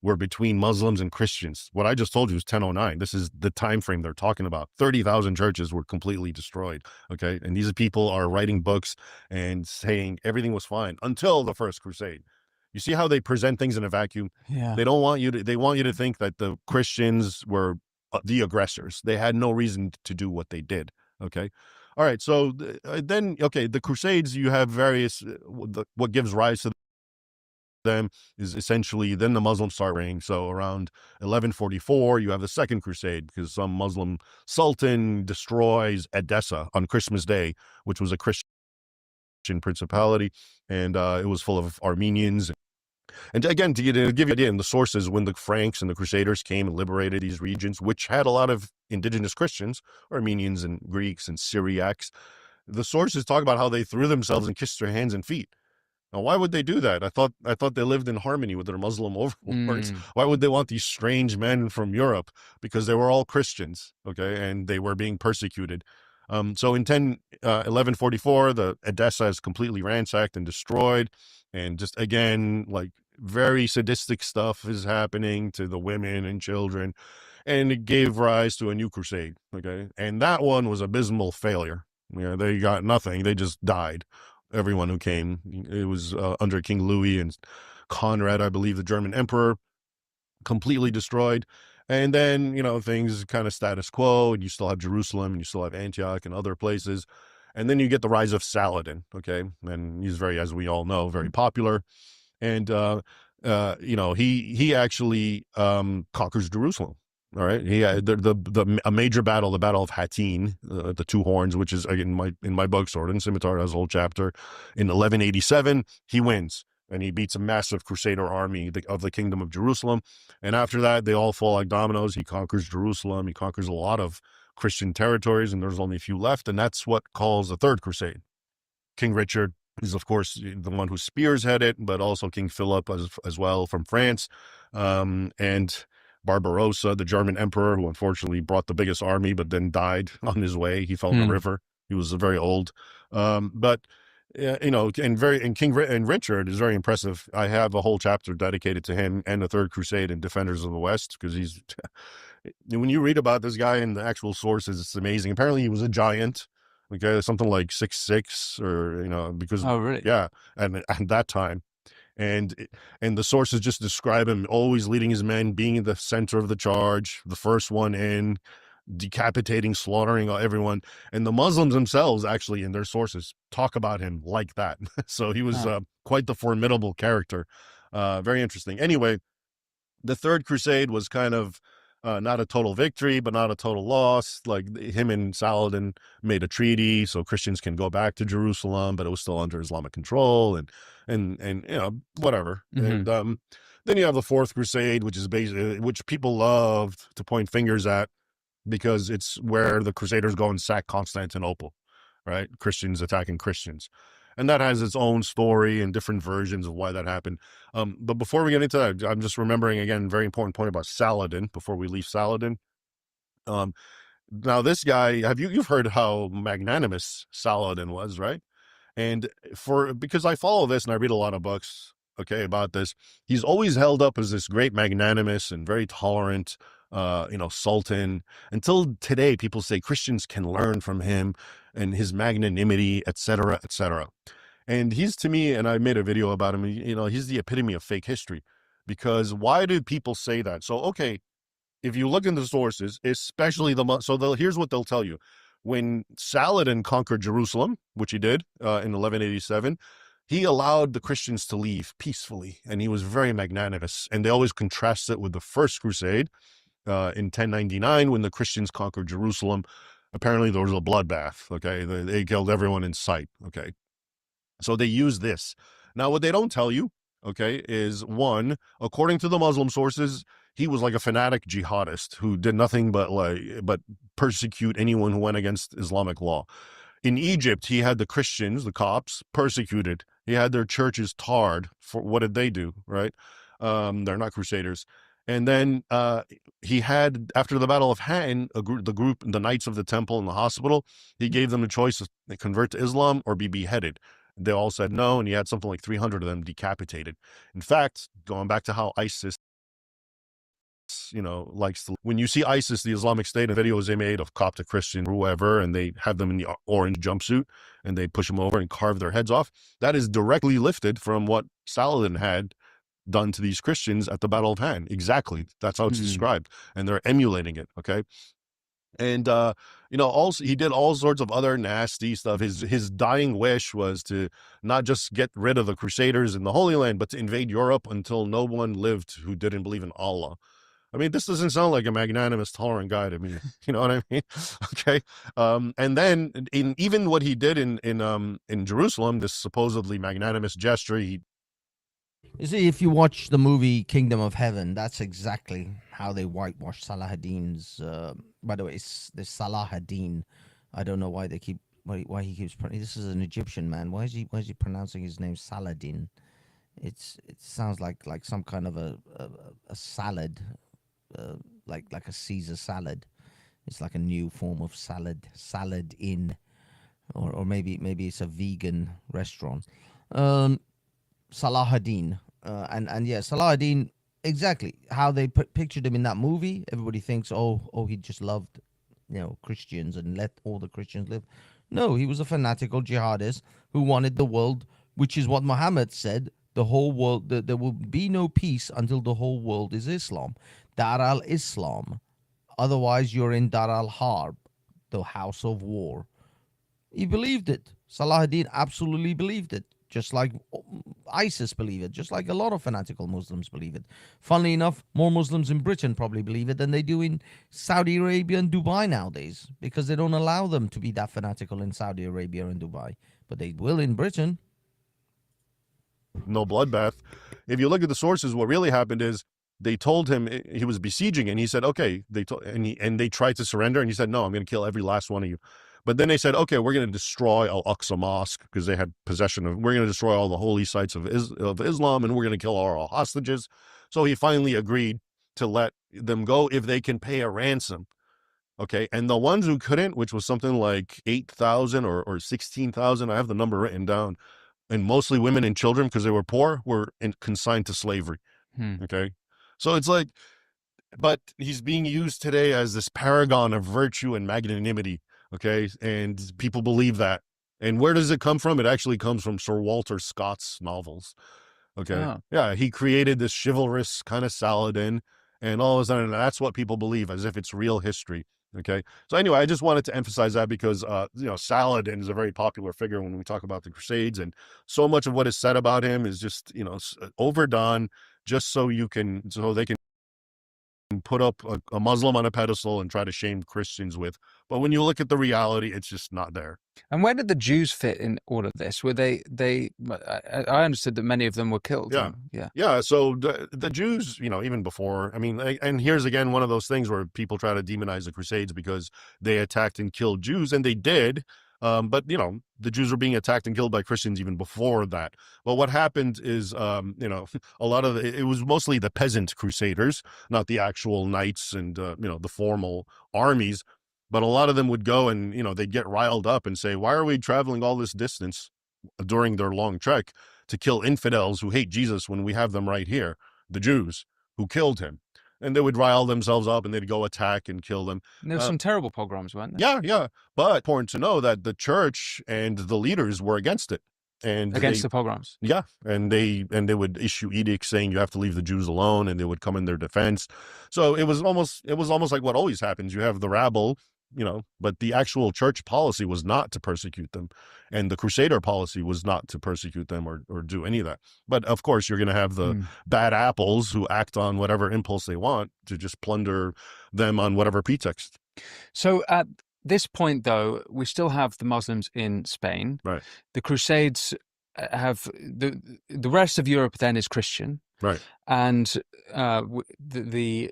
were between Muslims and Christians. What I just told you is 1009. This is the time frame they're talking about. 30,000 churches were completely destroyed. Okay. And these people are writing books and saying everything was fine until the First Crusade. You see how they present things in a vacuum? Yeah. They want you to think that the Christians were the aggressors. They had no reason to do what they did. Okay. All right. So then, okay, the Crusades, you have various, what gives rise to them is essentially then the Muslims start reigning. So around 1144, you have the Second Crusade because some Muslim sultan destroys Edessa on Christmas Day, which was a Christian principality, and it was full of Armenians. And again, to give you an idea in the sources, when the Franks and the Crusaders came and liberated these regions, which had a lot of indigenous Christians, Armenians and Greeks and Syriacs, the sources talk about how they threw themselves and kissed their hands and feet. Now, why would they do that? I thought they lived in harmony with their Muslim overlords. Why would they want these strange men from Europe? Because they were all Christians, okay, and they were being persecuted. So in 1144, the Edessa is completely ransacked and destroyed, and just again, like very sadistic stuff is happening to the women and children, and it gave rise to a new crusade, okay, and that one was abysmal failure. They got nothing; they just died. Everyone who came. It was under King Louis and Conrad, I believe, the German emperor, completely destroyed. And then, things kind of status quo, and you still have Jerusalem, and you still have Antioch and other places. And then you get the rise of Saladin, okay? And he's very, as we all know, very popular. And, he actually conquers Jerusalem. All right. He had a major battle, the Battle of Hattin, the Two Horns, which is in my book, Sword and Scimitar, has a whole chapter. In 1187, he wins and he beats a massive Crusader army of the Kingdom of Jerusalem. And after that, they all fall like dominoes. He conquers Jerusalem. He conquers a lot of Christian territories, and there's only a few left. And that's what calls the Third Crusade. King Richard is, of course, the one who spearheaded it, but also King Philip as well from France, and Barbarossa, the German emperor, who unfortunately brought the biggest army, but then died on his way. He fell in the river. He was very old, but and Richard is very impressive. I have a whole chapter dedicated to him and the Third Crusade and Defenders of the West because he's. When you read about this guy in the actual sources, it's amazing. Apparently, he was a giant. Okay, something like 6'6", or because really? Yeah, and at that time, and the sources just describe him always leading his men, being in the center of the charge, the first one in, decapitating, slaughtering everyone, and the Muslims themselves actually in their sources talk about him like that. So he was quite the formidable character. Very interesting. Anyway, the Third Crusade was kind of not a total victory, but not a total loss. Like him and Saladin made a treaty so Christians can go back to Jerusalem, but it was still under Islamic control and whatever. Mm-hmm. And then you have the Fourth Crusade, which is basically which people love to point fingers at because it's where the Crusaders go and sack Constantinople, right? Christians attacking Christians. And that has its own story and different versions of why that happened. But before we get into that, I'm just remembering again, very important point about Saladin before we leave Saladin. Now this guy, you've heard how magnanimous Saladin was, right? And because I follow this and I read a lot of books, okay, about this, he's always held up as this great magnanimous and very tolerant, sultan. Until today, people say Christians can learn from him and his magnanimity, etc., etc. And he's, to me, and I made a video about him, he's the epitome of fake history. Because why do people say that? So, okay, if you look in the sources, especially here's what they'll tell you. When Saladin conquered Jerusalem, which he did in 1187, he allowed the Christians to leave peacefully, and he was very magnanimous. And they always contrast it with the First Crusade in 1099 when the Christians conquered Jerusalem. Apparently, there was a bloodbath. Okay, they killed everyone in sight. Okay, so they use this. Now, what they don't tell you, okay, is one, according to the Muslim sources, he was like a fanatic jihadist who did nothing but persecute anyone who went against Islamic law. In Egypt, he had the Christians, the Copts, persecuted. He had their churches tarred. For what did they do, right? They're not crusaders. And then he had, after the Battle of Hattin, the Knights of the Temple and the Hospital, he gave them a choice to convert to Islam or be beheaded. They all said no, and he had something like 300 of them decapitated. In fact, going back to how ISIS, likes to, when you see ISIS, the Islamic State, and videos they made of Coptic Christian, whoever, and they have them in the orange jumpsuit, and they push them over and carve their heads off, that is directly lifted from what Saladin had done to these Christians at the Battle of Hattin. Exactly. That's how it's described. And they're emulating it. Okay. And, also he did all sorts of other nasty stuff. His dying wish was to not just get rid of the Crusaders in the Holy Land, but to invade Europe until no one lived who didn't believe in Allah. I mean, this doesn't sound like a magnanimous, tolerant guy to me. You know what I mean? Okay. And then even what he did in Jerusalem, this supposedly magnanimous gesture, You see, if you watch the movie Kingdom of Heaven, that's exactly how they whitewashed Salahuddin's. By the way, it's the Salahuddin. I don't know why why he keeps. This is an Egyptian man. Why is he pronouncing his name Saladin? It sounds like some kind of a salad, like a Caesar salad. It's like a new form of salad in, or maybe it's a vegan restaurant. Salahuddin, and yeah, Salahuddin, exactly how they pictured him in that movie. Everybody thinks, oh, he just loved, Christians and let all the Christians live. No, he was a fanatical jihadist who wanted the world, which is what Muhammad said, the whole world, there will be no peace until the whole world is Islam. Dar al-Islam. Otherwise, you're in Dar al-Harb, the house of war. He believed it. Salahuddin absolutely believed it. Just like ISIS believe it, just like a lot of fanatical Muslims believe it. Funnily enough, more Muslims in Britain probably believe it than they do in Saudi Arabia and Dubai nowadays, because they don't allow them to be that fanatical in Saudi Arabia and Dubai, but they will in Britain. No bloodbath. If you look at the sources, what really happened is they told him he was besieging, and he said, okay. They tried to surrender, and he said, no, I'm going to kill every last one of you. But then they said, okay, we're going to destroy Al-Aqsa Mosque, because they had possession of, we're going to destroy all the holy sites of Islam, and we're going to kill all our hostages. So he finally agreed to let them go if they can pay a ransom. Okay. And the ones who couldn't, which was something like 8,000 or 16,000, I have the number written down, and mostly women and children because they were poor, were consigned to slavery. Okay. So it's like, but he's being used today as this paragon of virtue and magnanimity. Okay. And people believe that. And where does it come from? It actually comes from Sir Walter Scott's novels. Okay. Oh. Yeah. He created this chivalrous kind of Saladin, and all of a sudden that's what people believe, as if it's real history. Okay. So anyway, I just wanted to emphasize that because, Saladin is a very popular figure when we talk about the Crusades, and so much of what is said about him is just, overdone just so they can put up a Muslim on a pedestal and try to shame Christians with. But when you look at the reality, it's just not there. And where did the Jews fit in all of this? Were they I understood that many of them were killed. Yeah. So the Jews, even before, and here's again one of those things where people try to demonize the Crusades because they attacked and killed Jews, and they did. But the Jews were being attacked and killed by Christians even before that. Well, what happened is, a lot of it was mostly the peasant crusaders, not the actual knights and, the formal armies. But a lot of them would go and, they'd get riled up and say, why are we traveling all this distance during their long trek to kill infidels who hate Jesus when we have them right here, the Jews who killed him? And they would rile themselves up and they'd go attack and kill them. And there were some terrible pogroms, weren't there? Yeah. But important to know that the church and the leaders were against it. and against they the pogroms. yeah, and they would issue edicts saying you have to leave the Jews alone, and they would come in their defense. So it was almost like what always happens. You have the rabble, but the actual church policy was not to persecute them, and the Crusader policy was not to persecute them or do any of that. But of course, you're going to have the bad apples who act on whatever impulse they want to just plunder them on whatever pretext. So at this point, though, we still have the Muslims in Spain. Right. The Crusades have the rest of Europe then is Christian, Right. and the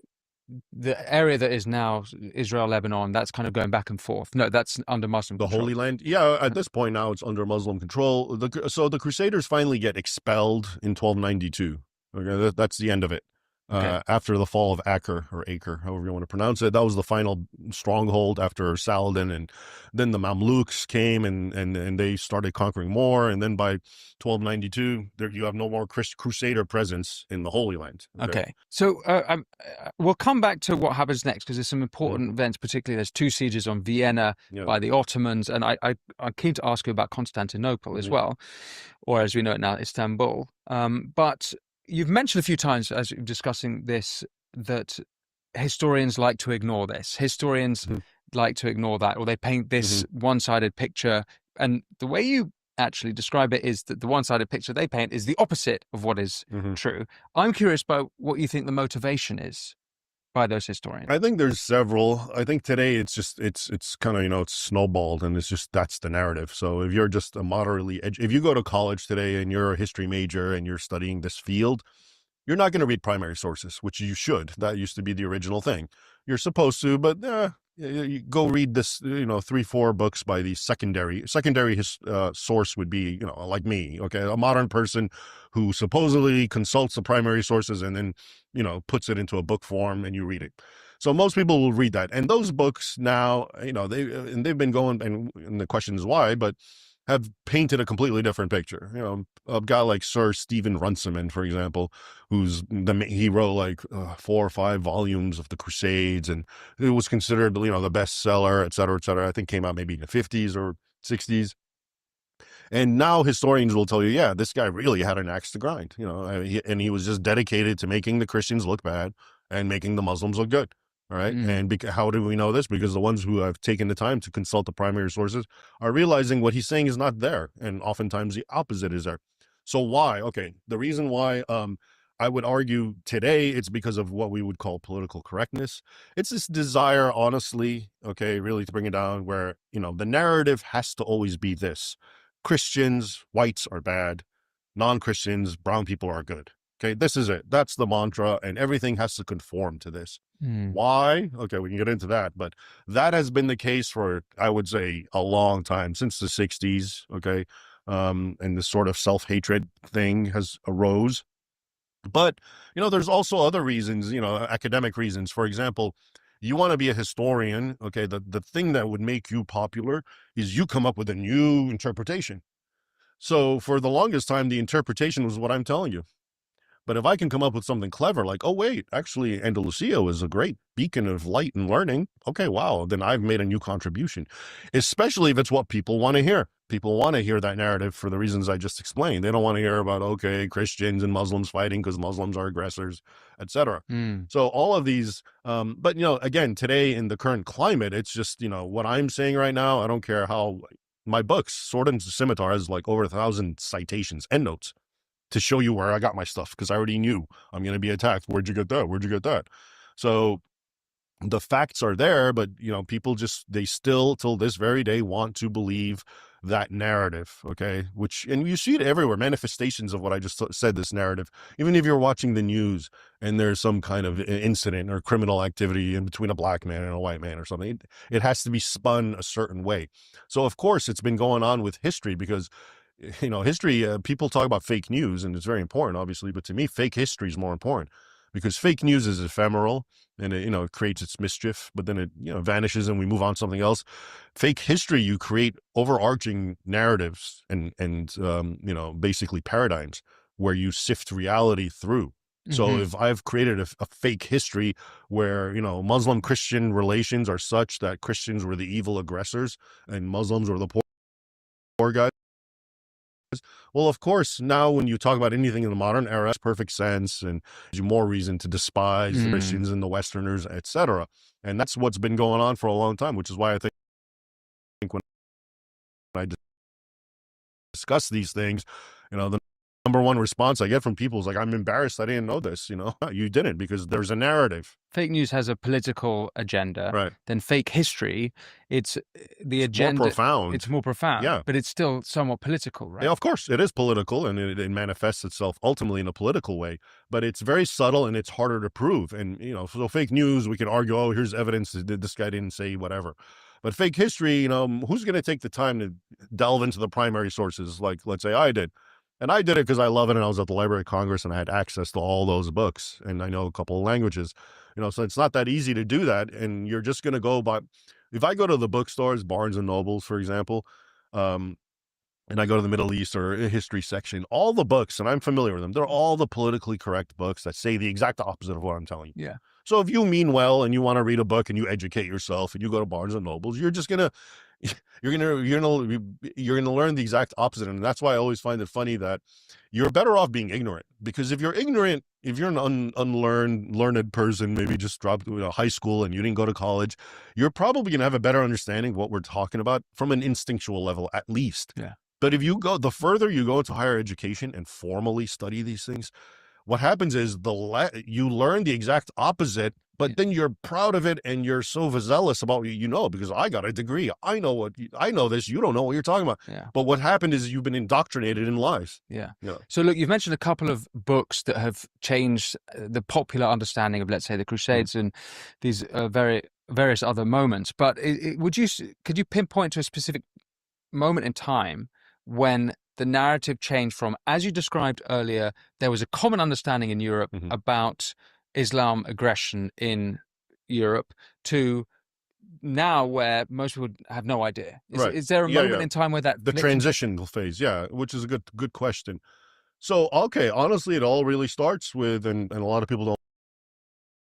area that is now Israel, Lebanon, that's kind of going back and forth. No, that's under Muslim The control. Holy Land. Yeah, at this point now it's under Muslim control. So the Crusaders finally get expelled in 1292. Okay, that's the end of it. Okay. After the fall of Acre, however you want to pronounce it, that was the final stronghold after Saladin, and then the Mamluks came and they started conquering more. And then by 1292, you have no more Crusader presence in the Holy Land. Okay. So we'll come back to what happens next, because there's some important events. Particularly, there's 2 sieges on Vienna by the Ottomans, and I'm keen to ask you about Constantinople as well, or as we know it now, Istanbul. But you've mentioned a few times as you're discussing this that historians like to ignore this. Historians like to ignore that, or they paint this one-sided picture. And the way you actually describe it is that the one-sided picture they paint is the opposite of what is true. I'm curious about what you think the motivation is by those historians. I think there's several. I think today it's kind of, it's snowballed, and that's the narrative. So if you're just a moderately if you go to college today and you're a history major and you're studying this field, you're not going to read primary sources, which you should. That used to be the original thing. You're supposed to, but you go read this, 3-4 books by the secondary source would be, like me, okay, a modern person who supposedly consults the primary sources and then, puts it into a book form and you read it. So most people will read that. And those books now, they've been going, and the question is why, but have painted a completely different picture. A guy like Sir Stephen Runciman, for example, he wrote like 4 or 5 volumes of the Crusades, and it was considered, the bestseller, et cetera, et cetera. I think came out maybe in the 50s or 60s. And now historians will tell you, yeah, this guy really had an axe to grind, and he was just dedicated to making the Christians look bad and making the Muslims look good. All right. And how do we know this? Because the ones who have taken the time to consult the primary sources are realizing what he's saying is not there. And oftentimes the opposite is there. So why? Okay. The reason why I would argue today, it's because of what we would call political correctness. It's this desire, honestly, okay, really to bring it down where, the narrative has to always be this. Christians, whites are bad. Non-Christians, brown people are good. Okay, this is it. That's the mantra, and everything has to conform to this. Why? Okay, we can get into that, but that has been the case for, I would say, a long time, since the 60s, okay? And this sort of self-hatred thing has arose. But, there's also other reasons, academic reasons. For example, you want to be a historian, okay, the thing that would make you popular is you come up with a new interpretation. So for the longest time, the interpretation was what I'm telling you. But if I can come up with something clever, like, oh, wait, actually, Andalusia is a great beacon of light and learning. Okay, wow, then I've made a new contribution, especially if it's what people want to hear. People want to hear that narrative for the reasons I just explained. They don't want to hear about, okay, Christians and Muslims fighting because Muslims are aggressors, etc. So all of these, but, again, today in the current climate, it's just, what I'm saying right now, I don't care how my books, Sword and Scimitar, has like over 1,000 citations, endnotes, to show you where I got my stuff, because I already knew I'm going to be attacked. Where'd you get that? Where'd you get that? So the facts are there, but, people they still, till this very day, want to believe that narrative, okay? And you see it everywhere, manifestations of what I just said, this narrative. Even if you're watching the news and there's some kind of incident or criminal activity in between a black man and a white man or something, it has to be spun a certain way. So, of course, it's been going on with history, because history, people talk about fake news, and it's very important, obviously, but to me, fake history is more important, because fake news is ephemeral, and it creates its mischief, but then it, vanishes and we move on to something else. Fake history, you create overarching narratives and basically paradigms where you sift reality through. So if I've created a fake history where, Muslim Christian relations are such that Christians were the evil aggressors and Muslims were the poor guys, Well, of course, now when you talk about anything in the modern era, it's perfect sense and gives you more reason to despise the Christians and the Westerners, etc. And that's what's been going on for a long time, which is why I think when I discuss these things, the number one response I get from people is like, I'm embarrassed I didn't know this. You didn't, because there's a narrative. Fake news has a political agenda. Right. Then fake history, it's the It's more agenda. profound. It's more profound. Yeah. But it's still somewhat political, right? Yeah, of course, it is political, and it manifests itself ultimately in a political way. But it's very subtle, and it's harder to prove. And so fake news, we can argue, oh, here's evidence that this guy didn't say whatever. But fake history, who's going to take the time to delve into the primary sources? Like, let's say I did. And I did it because I love it, and I was at the Library of Congress, and I had access to all those books, and I know a couple of languages. So it's not that easy to do that, and you're just going to go by. If I go to the bookstores, Barnes and Nobles, for example, and I go to the Middle East or a history section, all the books, and I'm familiar with them, they're all the politically correct books that say the exact opposite of what I'm telling you. Yeah. So if you mean well and you want to read a book and you educate yourself and you go to Barnes and Nobles, you're just gonna you're gonna learn the exact opposite. And that's why I always find it funny that you're better off being ignorant, because if you're ignorant, if you're an learned person, maybe just dropped high school and you didn't go to college, you're probably gonna have a better understanding of what we're talking about from an instinctual level, at least. Yeah. But if the further you go into higher education and formally study these things, what happens is you learn the exact opposite, but then you're proud of it and you're so zealous about what because I got a degree. I know this. You don't know what you're talking about. Yeah. But what happened is you've been indoctrinated in lies. Yeah. Yeah. So look, you've mentioned a couple of books that have changed the popular understanding of, let's say, the Crusades and these various other moments. But could you pinpoint to a specific moment in time when the narrative changed from, as you described earlier, there was a common understanding in Europe about Islam aggression in Europe, to now where most people have no idea? Is there a moment in time where that the transitional phase? Yeah, which is a good question. So, okay, honestly, it all really starts with, and a lot of people don't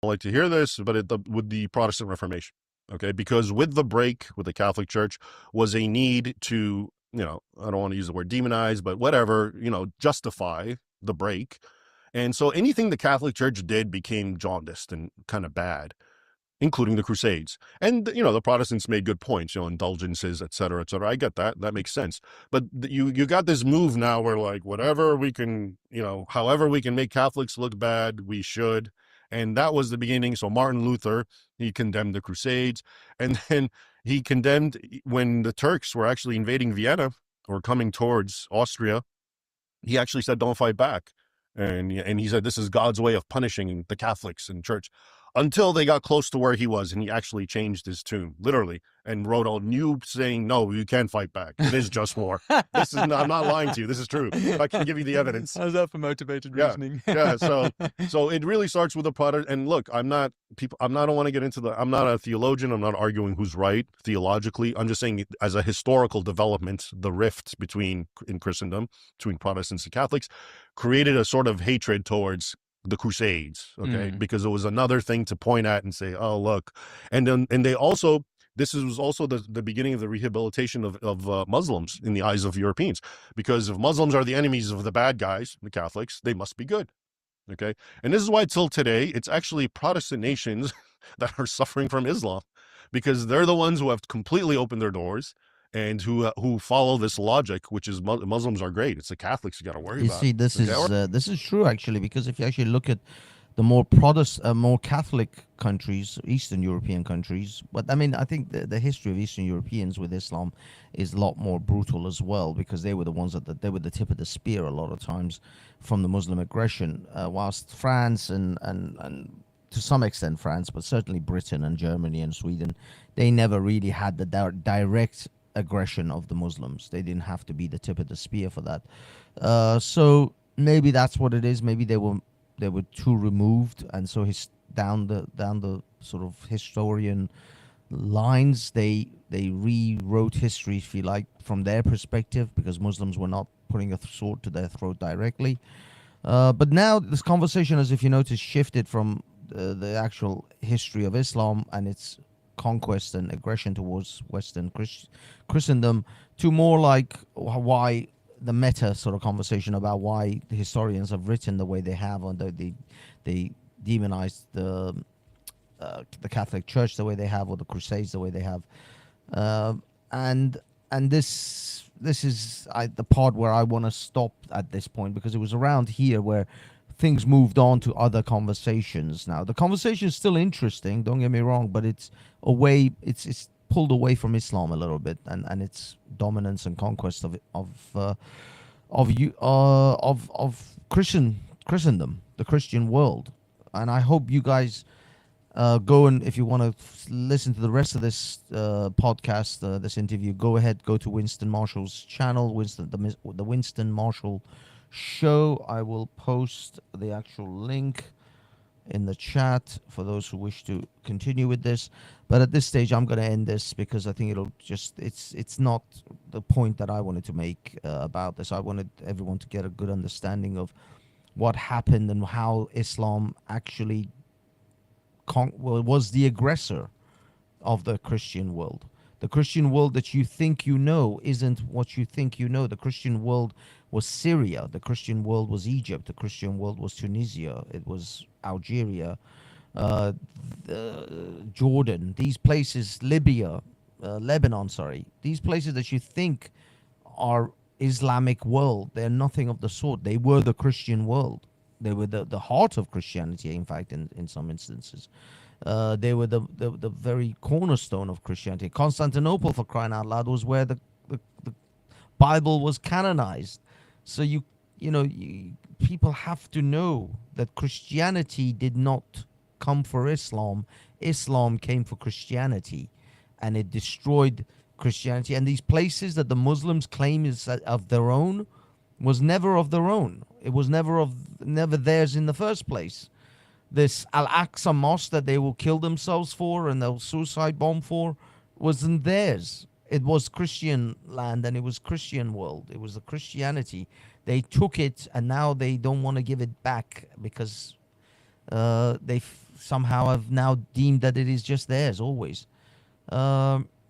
like to hear this, but with the Protestant Reformation. Okay, because with the break with the Catholic Church was a need to, I don't want to use the word demonize, but whatever, justify the break. And so anything the Catholic Church did became jaundiced and kind of bad, including the Crusades. And, the Protestants made good points, indulgences, et cetera, et cetera. I get that. That makes sense. But you got this move now where, like, whatever we can, however we can make Catholics look bad, we should. And that was the beginning. So Martin Luther, he condemned the Crusades. And then he condemned, when the Turks were actually invading Vienna or coming towards Austria, he actually said, don't fight back. And he said, this is God's way of punishing the Catholics and church, until they got close to where he was. And he actually changed his tune, literally, and wrote a new saying, no, you can't fight back. It is just war. I'm not lying to you. This is true. I can give you the evidence. How's that for motivated reasoning? Yeah. So it really starts with a Protestant. And look, I don't want to get into I'm not a theologian. I'm not arguing who's right theologically. I'm just saying, as a historical development, the rift in Christendom between Protestants and Catholics created a sort of hatred towards the Crusades, okay? Because it was another thing to point at and say, oh, look. And they also, this was also the beginning of the rehabilitation of Muslims in the eyes of Europeans. Because if Muslims are the enemies of the bad guys, the Catholics, they must be good, okay? And this is why till today, it's actually Protestant nations that are suffering from Islam, because they're the ones who have completely opened their doors and who follow this logic, which is Muslims are great. It's the Catholics you got to worry about. You see, this is true, actually, because if you actually look at the more more Catholic countries, Eastern European countries, but I mean, I think the history of Eastern Europeans with Islam is a lot more brutal as well, because they were the ones they were the tip of the spear a lot of times from the Muslim aggression, whilst France and to some extent France, but certainly Britain and Germany and Sweden, they never really had the direct aggression of the Muslims. They didn't have to be the tip of the spear for that. So maybe that's what it is. Maybe they were too removed, and so down the sort of historian lines, they rewrote history, if you like, from their perspective, because Muslims were not putting a sword to their throat directly. But now this conversation, as if you notice, shifted from the actual history of Islam and its conquest and aggression towards Western Christendom to more like why the meta sort of conversation about why the historians have written the way they have, and they demonize the Catholic Church the way they have, or the Crusades the way they have, uh, and this is the part where I want to stop at this point, because it was around here where things moved on to other conversations. Now the conversation is still interesting, don't get me wrong, but it's away. It's pulled away from Islam a little bit, and its dominance and conquest of Christendom, the Christian world. And I hope you guys go, and if you want to listen to the rest of this podcast, this interview, go ahead, go to Winston Marshall's channel, the Winston Marshall Show. I will post the actual link in the chat for those who wish to continue with this. But at this stage, I'm going to end this, because I think it'll just, it's not the point that I wanted to make about this. I wanted everyone to get a good understanding of what happened and how Islam actually was the aggressor of the Christian world. The Christian world that you think you know isn't what you think you know. The Christian world was Syria. The Christian world was Egypt. The Christian world was Tunisia. It was Algeria, Jordan. These places, Libya, Lebanon, sorry. These places that you think are Islamic world, they're nothing of the sort. They were the Christian world. They were the heart of Christianity, in fact, in some instances. They were the very cornerstone of Christianity. Constantinople, for crying out loud, was where the Bible was canonized. So people have to know that Christianity did not come for Islam. Islam came for Christianity, and it destroyed Christianity. And these places that the Muslims claim is of their own was never of their own. It was never theirs in the first place. This Al-Aqsa Mosque that they will kill themselves for and they'll suicide bomb for wasn't theirs. It was Christian land, and it was Christian world. It was the Christianity. They took it, and now they don't want to give it back, because they somehow have now deemed that it is just theirs always.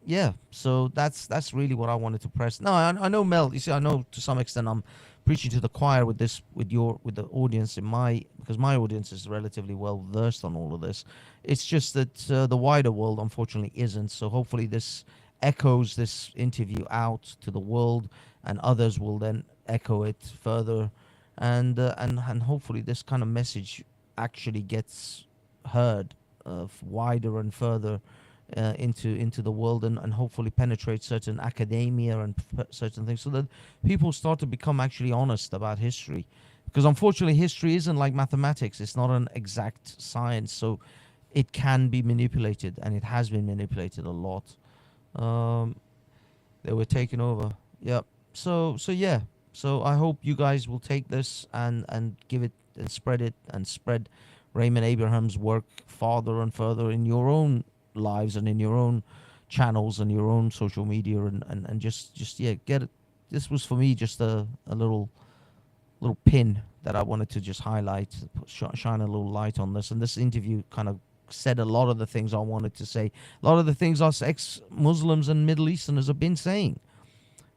Yeah, so that's really what I wanted to press. No, I know, Mel. You see, I know to some extent I'm preaching to the choir with this, with the audience because my audience is relatively well versed on all of this. It's just that the wider world unfortunately isn't. So hopefully this echoes this interview out to the world, and others will then echo it further, and hopefully this kind of message actually gets heard wider and further into the world, and hopefully penetrate certain academia and certain things, so that people start to become actually honest about history. Because unfortunately history isn't like mathematics. It's not an exact science, so it can be manipulated, and it has been manipulated a lot. They were taken over. Yep. So yeah. So I hope you guys will take this and give it and spread Raymond Abraham's work farther and further in your own lives and in your own channels and your own social media, and just get it. This was for me just a little pin that I wanted to just highlight, shine a little light on this. And this interview kind of said a lot of the things I wanted to say, a lot of the things us ex-Muslims and Middle Easterners have been saying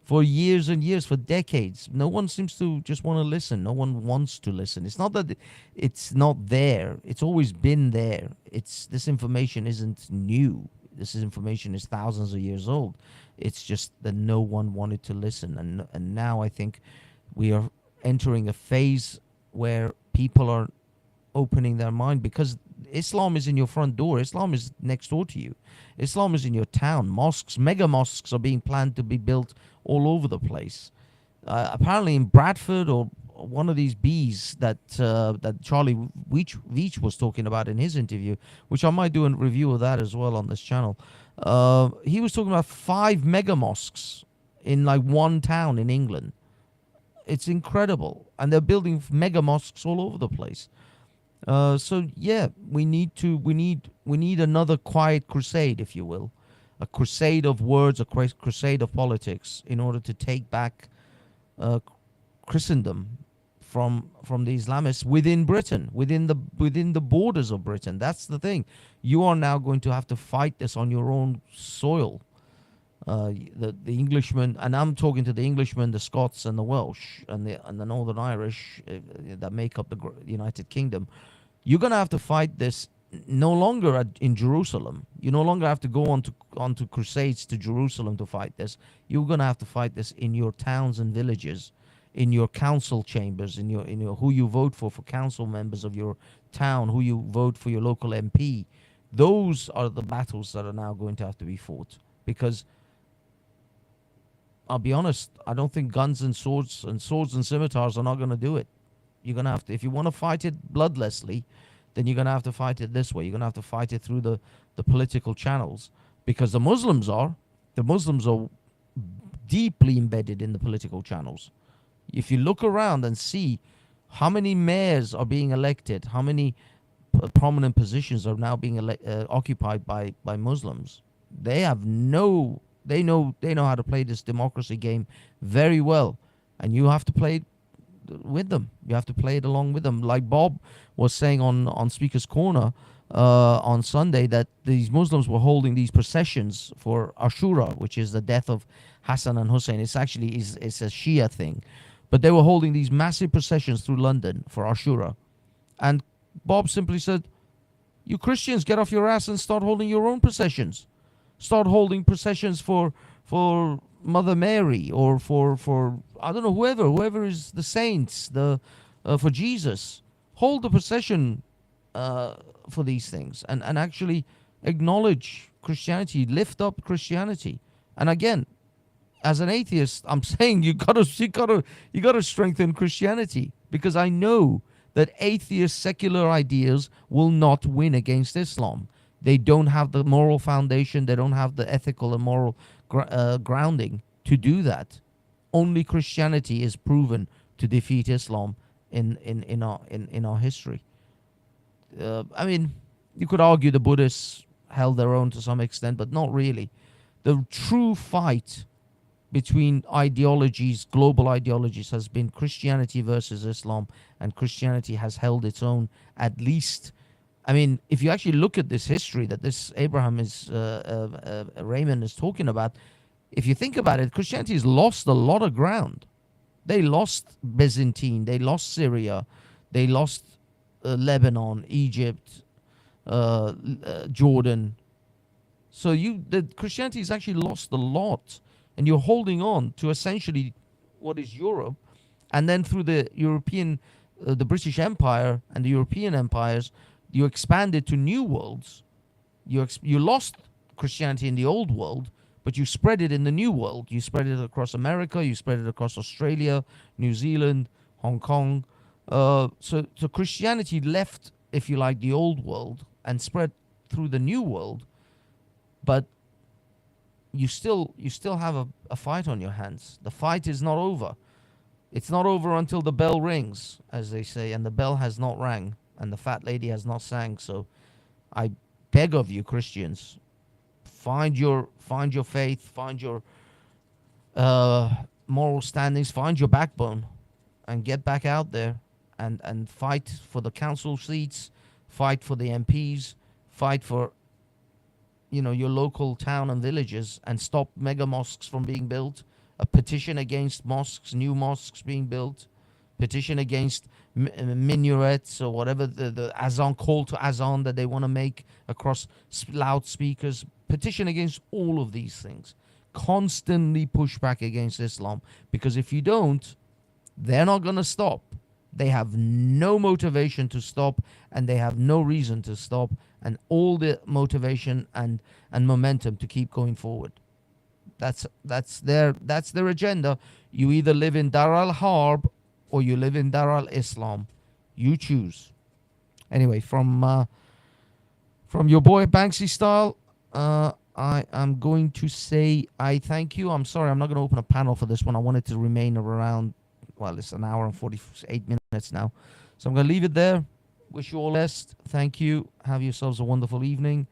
for years and years, for decades. No one seems to just want to listen. No one wants to listen. It's not that it's not there. It's always been there. This information isn't new. This information is thousands of years old. It's just that no one wanted to listen. And now I think we are entering a phase where people are opening their mind, because Islam is in your front door. Islam is next door to you. Islam is in your town. Mosques, mega mosques are being planned to be built all over the place. Apparently in Bradford, or one of these bees that Charlie Veach was talking about in his interview, which I might do a review of that as well on this channel. He was talking about 5 mega mosques in like one town in England. It's incredible. And they're building mega mosques all over the place. So yeah, we need another quiet crusade, if you will, a crusade of words, a crusade of politics, in order to take back Christendom from the Islamists within Britain, within the borders of Britain. That's the thing. You are now going to have to fight this on your own soil. The Englishmen, and I'm talking to the Englishmen, the Scots, and the Welsh, and the Northern Irish that make up the United Kingdom. You're gonna have to fight this no longer in Jerusalem. You no longer have to go onto crusades to Jerusalem to fight this. You're gonna have to fight this in your towns and villages, in your council chambers, in your who you vote for council members of your town, who you vote for your local MP. Those are the battles that are now going to have to be fought, because I'll be honest, I don't think guns and swords and scimitars are not going to do it. You're going to have to, if you want to fight it bloodlessly, then you're going to have to fight it this way. You're going to have to fight it through the political channels, because the Muslims are deeply embedded in the political channels. If you look around and see how many mayors are being elected, how many prominent positions are now being occupied by Muslims, they have no they know how to play this democracy game very well, and you have to play it with them. You have to play it along with them. Like Bob was saying on Speaker's Corner on Sunday, that these Muslims were holding these processions for Ashura, which is the death of Hassan and Hussein. It's actually it's a Shia thing, but they were holding these massive processions through London for Ashura, and Bob simply said, "You Christians, get off your ass and start holding your own processions. Start holding processions for Mother Mary, or for I don't know, whoever is the saints, for Jesus. Hold the procession for these things, and actually acknowledge Christianity, lift up Christianity." And again, as an atheist, I'm saying you gotta strengthen Christianity, because I know that atheist secular ideas will not win against Islam. They don't have the moral foundation. They don't have the ethical and moral grounding to do that. Only Christianity is proven to defeat Islam in our history. I mean, you could argue the Buddhists held their own to some extent, but not really. The true fight between ideologies, global ideologies, has been Christianity versus Islam, and Christianity has held its own, at least. I mean, if you actually look at this history that this Abraham Raymond is talking about, if you think about it, Christianity has lost a lot of ground. They lost Byzantine, they lost Syria, they lost Lebanon, Egypt, Jordan. So Christianity has actually lost a lot, and you're holding on to essentially what is Europe, and then through the European, the British Empire and the European empires, you expanded to new worlds. You lost Christianity in the old world, but you spread it in the new world. You spread it across America. You spread it across Australia, New Zealand, Hong Kong. So Christianity left, if you like, the old world and spread through the new world, but you still have a fight on your hands. The fight is not over. It's not over until the bell rings, as they say, and the bell has not rang, and the fat lady has not sang. So I beg of you, Christians, find your faith, find your moral standings, find your backbone, and get back out there and fight for the council seats, fight for the MPs, fight for your local town and villages, and stop mega mosques from being built. A petition against mosques, new mosques being built, petition against minarets or whatever the azan, call to azan that they want to make across loudspeakers, petition against all of these things. Constantly push back against Islam, because if you don't, they're not going to stop. They have no motivation to stop, and they have no reason to stop, and all the motivation and momentum to keep going forward. That's their agenda. You either live in Dar al Harb or you live in Dar al Islam. You choose. Anyway, from your boy Banksy Style, I am going to say I thank you. I'm sorry, I'm not going to open a panel for this one. I wanted to remain around. Well, it's an hour and 48 minutes now, so I'm going to leave it there. Wish you all the best. Thank you. Have yourselves a wonderful evening.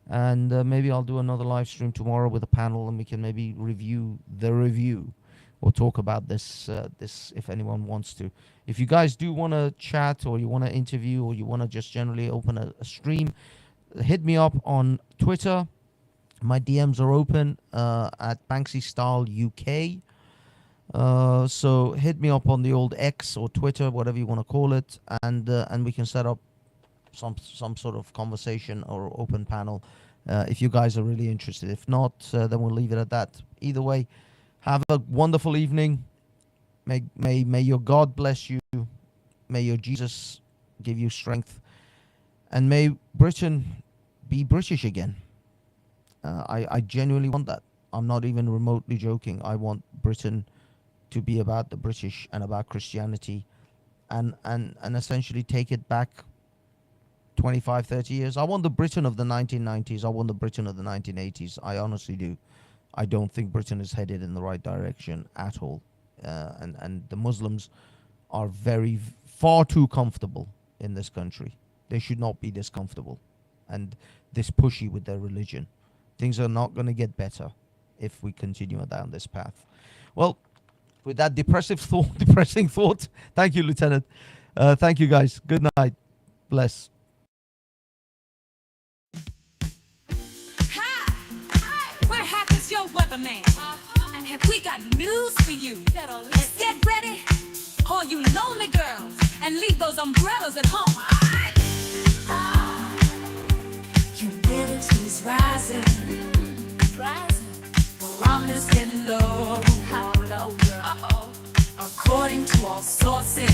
And maybe I'll do another live stream tomorrow with a panel, and we can maybe review the review or talk about this if anyone wants to. If you guys do want to chat, or you want to interview, or you want to just generally open a stream, hit me up on Twitter My DMs are open at Banksy Style UK. So hit me up on the old X or Twitter, whatever you want to call it, and we can set up some sort of conversation or open panel if you guys are really interested. If not, then we'll leave it at that. Either way, have a wonderful evening. May your God bless you. May your Jesus give you strength, and may Britain be British again. I genuinely want that. I'm not even remotely joking. I want Britain to be about the British and about Christianity, and essentially take it back 25, 30 years. I want the Britain of the 1990s. I want the Britain of the 1980s. I honestly do. I don't think Britain is headed in the right direction at all. And the Muslims are far too comfortable in this country. They should not be this comfortable and this pushy with their religion. Things are not going to get better if we continue down this path. Well, with that depressing thought, thank you, Lieutenant. Thank you, guys. Good night. Bless. Where happens your weatherman? And have we got news for you? Let's get ready, all you lonely girls, and leave those umbrellas at home. Humidity's rising, barometer's getting low. How low, girl? According to all sources.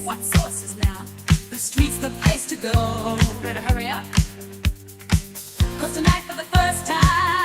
What sources now? The street's the place to go. Better hurry up, 'cause tonight for the first time